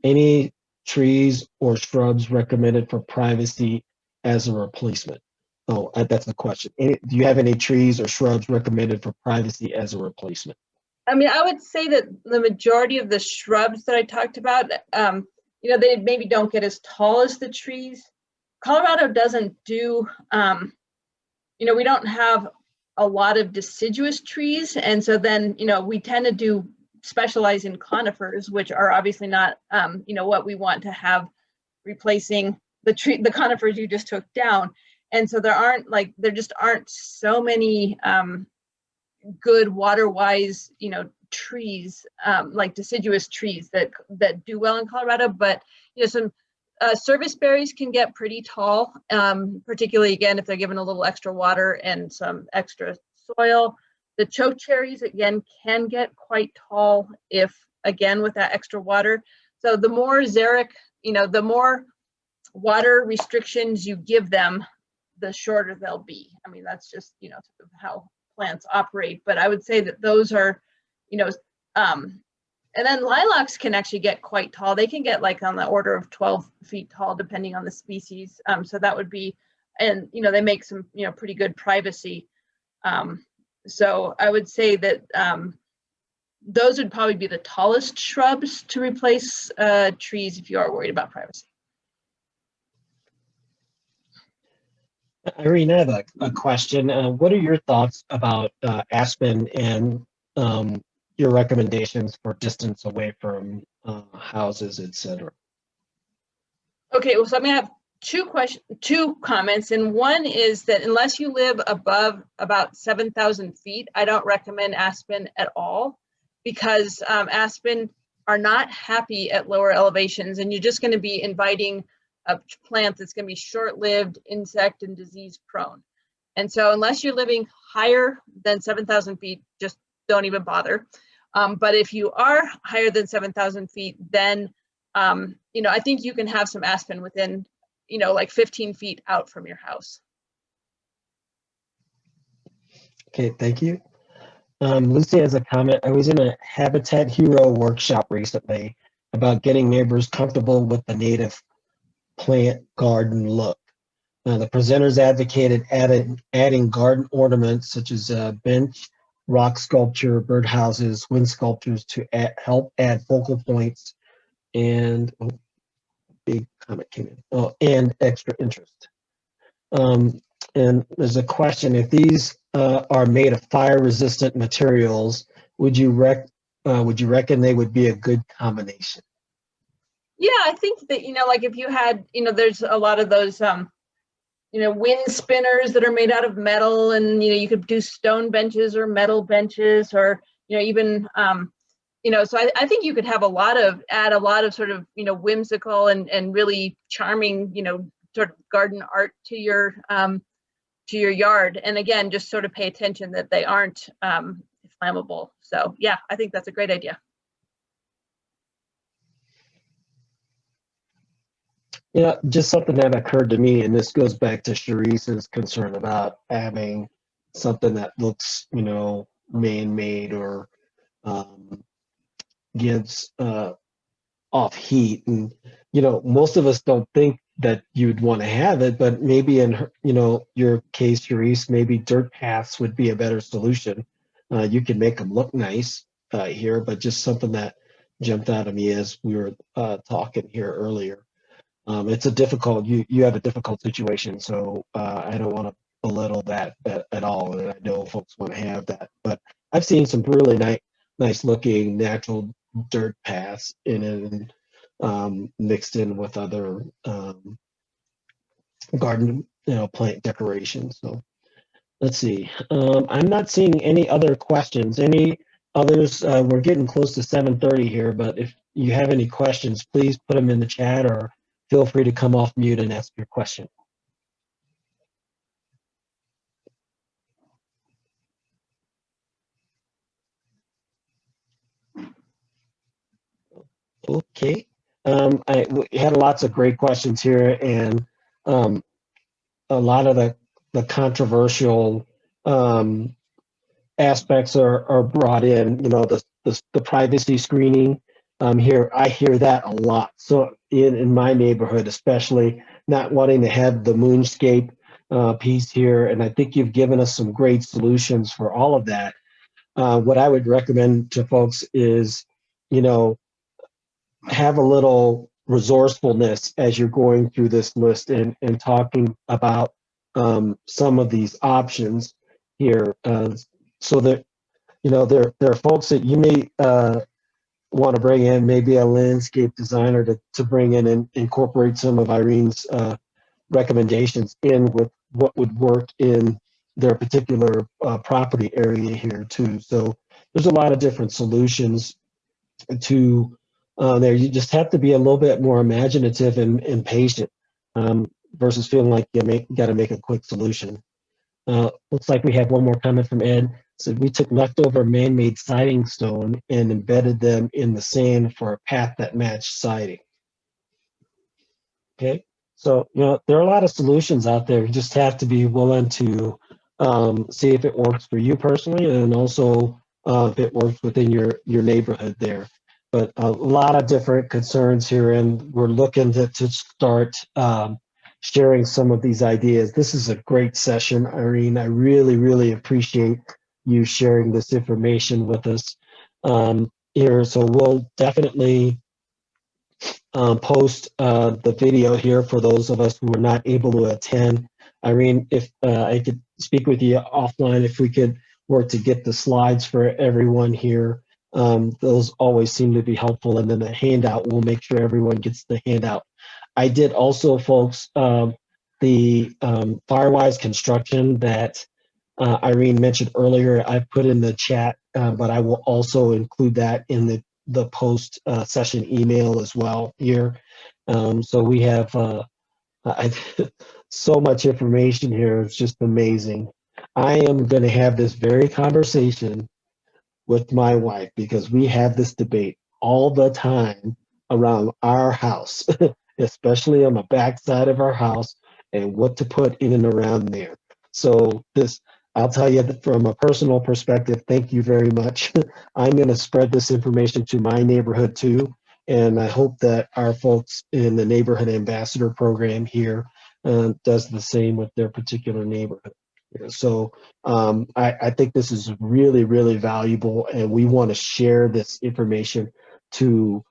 Any trees or shrubs recommended for privacy as a replacement? Oh, that's the question. Do you have any trees or shrubs recommended for privacy as a replacement? I mean, I would say that the majority of the shrubs that I talked about, they maybe don't get as tall as the trees. Colorado doesn't do, we don't have a lot of deciduous trees. And so then, we tend to specialize in conifers, which are obviously not, what we want to have replacing the conifers you just took down. And so there just aren't so many good water-wise, trees, like deciduous trees that do well in Colorado. But some service berries can get pretty tall, particularly again if they're given a little extra water and some extra soil. The chokecherries again can get quite tall if again with that extra water. So the more xeric, the more water restrictions you give them, the shorter they'll be. I mean, that's just, sort of how plants operate. But I would say that those are, and then lilacs can actually get quite tall. They can get like on the order of 12 feet tall, depending on the species. So that would be, and, they make some, pretty good privacy. So I would say that those would probably be the tallest shrubs to replace trees if you are worried about privacy. Irene, I have a question. What are your thoughts about aspen and your recommendations for distance away from houses, etc.? Okay, well, so I'm gonna have two comments, and one is that unless you live above about 7,000 feet, I don't recommend aspen at all, because aspen are not happy at lower elevations, and you're just going to be inviting a plant that's going to be short-lived, insect and disease prone. And so unless you're living higher than 7,000 feet, just don't even bother. But if you are higher than 7,000 feet, then, I think you can have some aspen within, like 15 feet out from your house. Okay, thank you. Lucy has a comment. I was in a Habitat Hero workshop recently about getting neighbors comfortable with the native plant garden look. The presenters advocated adding garden ornaments such as bench, rock sculpture, birdhouses, wind sculptures to help add focal points and big comment came in. And extra interest. And there's a question: if these are made of fire-resistant materials, would you reckon they would be a good combination? Yeah, I think that, like if you had, there's a lot of those, wind spinners that are made out of metal, and, you could do stone benches or metal benches, or, even, so I think you could have add a lot of sort of, whimsical and really charming, sort of garden art to your yard. And again, just sort of pay attention that they aren't flammable. So yeah, I think that's a great idea. Yeah, just something that occurred to me, and this goes back to Sharice's concern about having something that looks, man-made or gives off heat. And, most of us don't think that you'd want to have it, but maybe in, your case, Sharice, maybe dirt paths would be a better solution. You can make them look nice here, but just something that jumped out of me as we were talking here earlier. It's you have a difficult situation, so I don't want to belittle that at all. And I know folks want to have that, but I've seen some really nice looking natural dirt paths in it, and mixed in with other garden, plant decorations. So let's see. I'm not seeing any other questions. Any others? We're getting close to 7:30 here, but if you have any questions, please put them in the chat, or feel free to come off mute and ask your question. Okay. We had lots of great questions here, and a lot of the controversial aspects are brought in. The privacy screening. Here, I hear that a lot. So in my neighborhood, especially, not wanting to have the moonscape piece here, and I think you've given us some great solutions for all of that. What I would recommend to folks is, have a little resourcefulness as you're going through this list and talking about some of these options here, so that there are folks that you may want to bring in, maybe a landscape designer to bring in and incorporate some of Irene's recommendations in with what would work in their particular property area here too. So there's a lot of different solutions to there. You just have to be a little bit more imaginative and patient, versus feeling like you got to make a quick solution. Looks like we have one more comment from Ed. So we took leftover man-made siding stone and embedded them in the sand for a path that matched siding. Okay, so there are a lot of solutions out there. You just have to be willing to see if it works for you personally, and also if it works within your neighborhood there. But a lot of different concerns here, and we're looking to start sharing some of these ideas. This is a great session, Irene. I really, really appreciate you sharing this information with us here. So we'll definitely post the video here for those of us who were not able to attend. Irene, if I could speak with you offline, if we could work to get the slides for everyone here. Those always seem to be helpful. And then the handout, we'll make sure everyone gets the handout. I did also, folks, the Firewise construction that Irene mentioned earlier, I put in the chat, but I will also include that in the post session email as well here. So we have so much information here. It's just amazing. I am going to have this very conversation with my wife because we have this debate all the time around our house, especially on the back side of our house and what to put in and around there. So this, I'll tell you that from a personal perspective, thank you very much. I'm going to spread this information to my neighborhood too. And I hope that our folks in the neighborhood ambassador program here does the same with their particular neighborhood. So I think this is really, really valuable, and we want to share this information to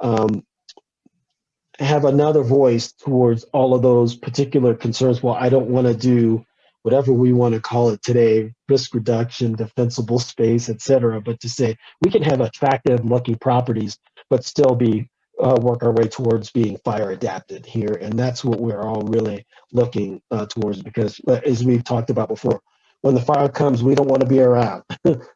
have another voice towards all of those particular concerns. Well, I don't want to do whatever we want to call it today, risk reduction, defensible space, et cetera, but to say we can have attractive looking properties, but still be work our way towards being fire adapted here. And that's what we're all really looking towards, because as we've talked about before, when the fire comes, we don't want to be around.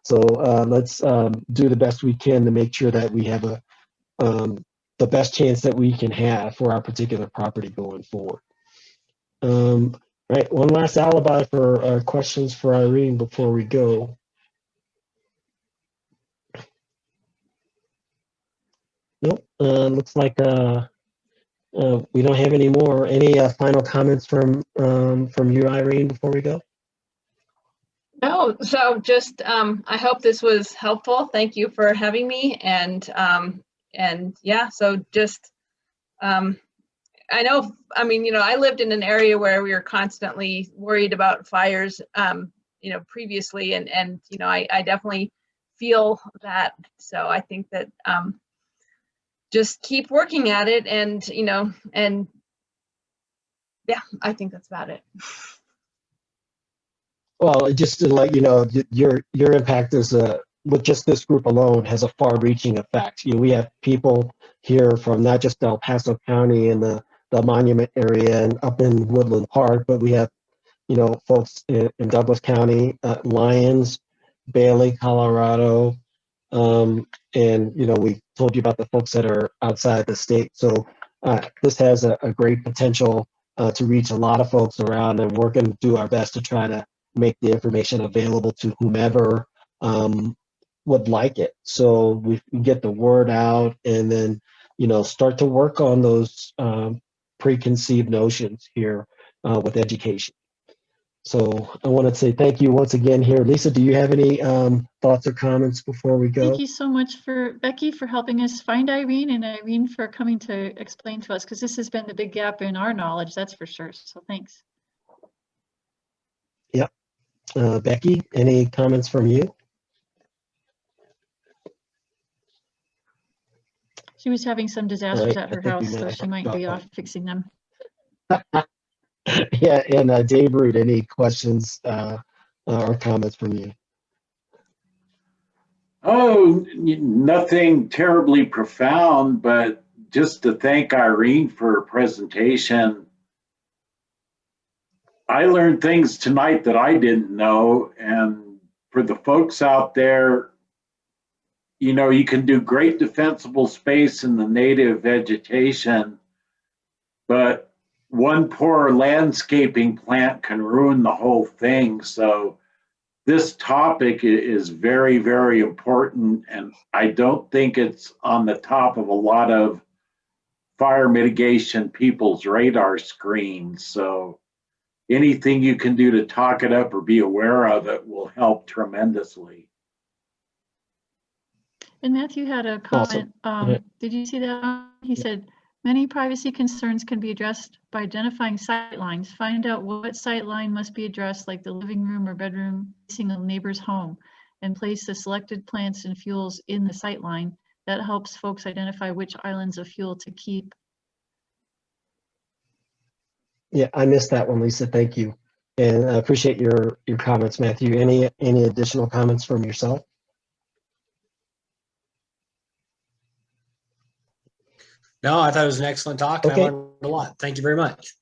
So let's do the best we can to make sure that we have the best chance that we can have for our particular property going forward. Right, one last alibi for questions for Irene before we go. Nope, looks like we don't have any more. Any final comments from you, Irene, before we go? No, so just I hope this was helpful. Thank you for having me, and yeah, so just I know, I mean, I lived in an area where we were constantly worried about fires, previously, and I definitely feel that. So I think that just keep working at it, and and yeah, I think that's about it. Well, just to let you know, your impact is with just this group alone has a far-reaching effect. We have people here from not just El Paso County and the Monument area and up in Woodland Park, but we have folks in Douglas County, Lyons, Bailey, Colorado, and we told you about the folks that are outside the state. So this has a great potential to reach a lot of folks around, and we're going to do our best to try to make the information available to whomever would like it. So we get the word out, and then start to work on those preconceived notions here with education. So I want to say thank you once again here. Lisa, do you have any thoughts or comments before we go? Thank you so much for Becky for helping us find Irene, and Irene for coming to explain to us, because this has been the big gap in our knowledge, that's for sure. So thanks. Yep. Becky, any comments from you? She was having some disasters Right, at her I think we house, might so have she might dropped be off. off fixing them. Yeah, and Dave Root, any questions or comments from you? Oh, nothing terribly profound, but just to thank Irene for her presentation. I learned things tonight that I didn't know, and for the folks out there, you can do great defensible space in the native vegetation, but one poor landscaping plant can ruin the whole thing. So this topic is very, very important, and I don't think it's on the top of a lot of fire mitigation people's radar screens. So anything you can do to talk it up or be aware of it will help tremendously. And Matthew had a Awesome. comment. Did you see that? He said, many privacy concerns can be addressed by identifying sight lines. Find out what sight line must be addressed, like the living room or bedroom facing a neighbor's home, and place the selected plants and fuels in the sight line. That helps folks identify which islands of fuel to keep. Yeah, I missed that one, Lisa. Thank you, and I appreciate your comments, Matthew. Any additional comments from yourself? No, I thought it was an excellent talk, and Okay. I learned a lot. Thank you very much.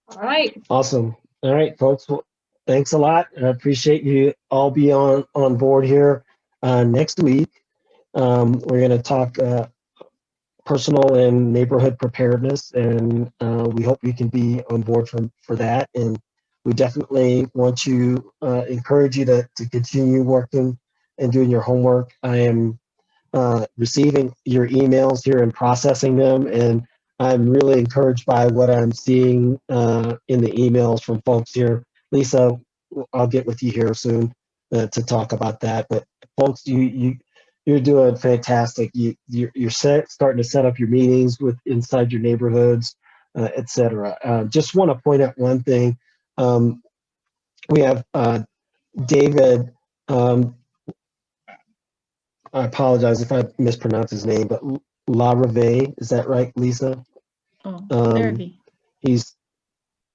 All right. Awesome. All right, folks. Well, thanks a lot. I appreciate you all be on board here. Next week, we're going to talk personal and neighborhood preparedness, and we hope you can be on board for that. And we definitely want to encourage you to continue working and doing your homework. I am receiving your emails here and processing them, and I'm really encouraged by what I'm seeing in the emails from folks here. Lisa, I'll get with you here soon to talk about that. But folks, you're doing fantastic. You're starting to set up your meetings with inside your neighborhoods, etc. Just want to point out one thing. We have David. I apologize if I mispronounce his name, but Larrivee, is that right, Lisa? Oh, Um, Larrabee. He's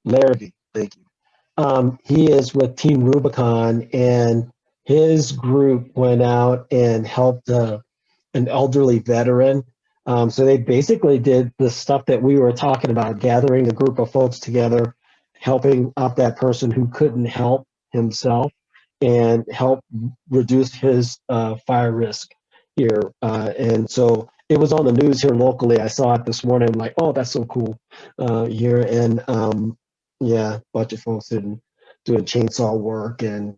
Larrivee, thank you. He is with Team Rubicon, and his group went out and helped an elderly veteran. So they basically did the stuff that we were talking about, gathering a group of folks together, helping out that person who couldn't help himself, and help reduce his fire risk here. And so it was on the news here locally. I saw it this morning. I'm like, oh, that's so cool here. And yeah, a bunch of folks doing chainsaw work and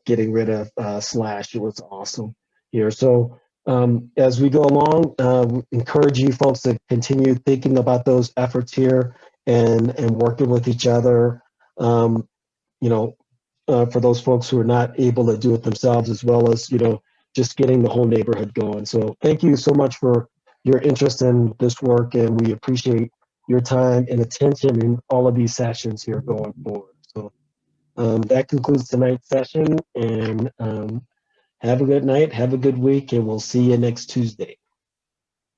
getting rid of slash. It was awesome here. So as we go along, encourage you folks to continue thinking about those efforts here and working with each other. You know, for those folks who are not able to do it themselves, as well as just getting the whole neighborhood going. So thank you so much for your interest in this work, and we appreciate your time and attention in all of these sessions here going forward. So that concludes tonight's session, and have a good night, have a good week, and we'll see you next Tuesday.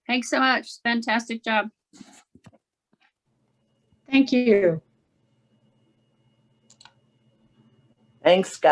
Thanks so much. Fantastic job. Thank you. Thanks, Scott.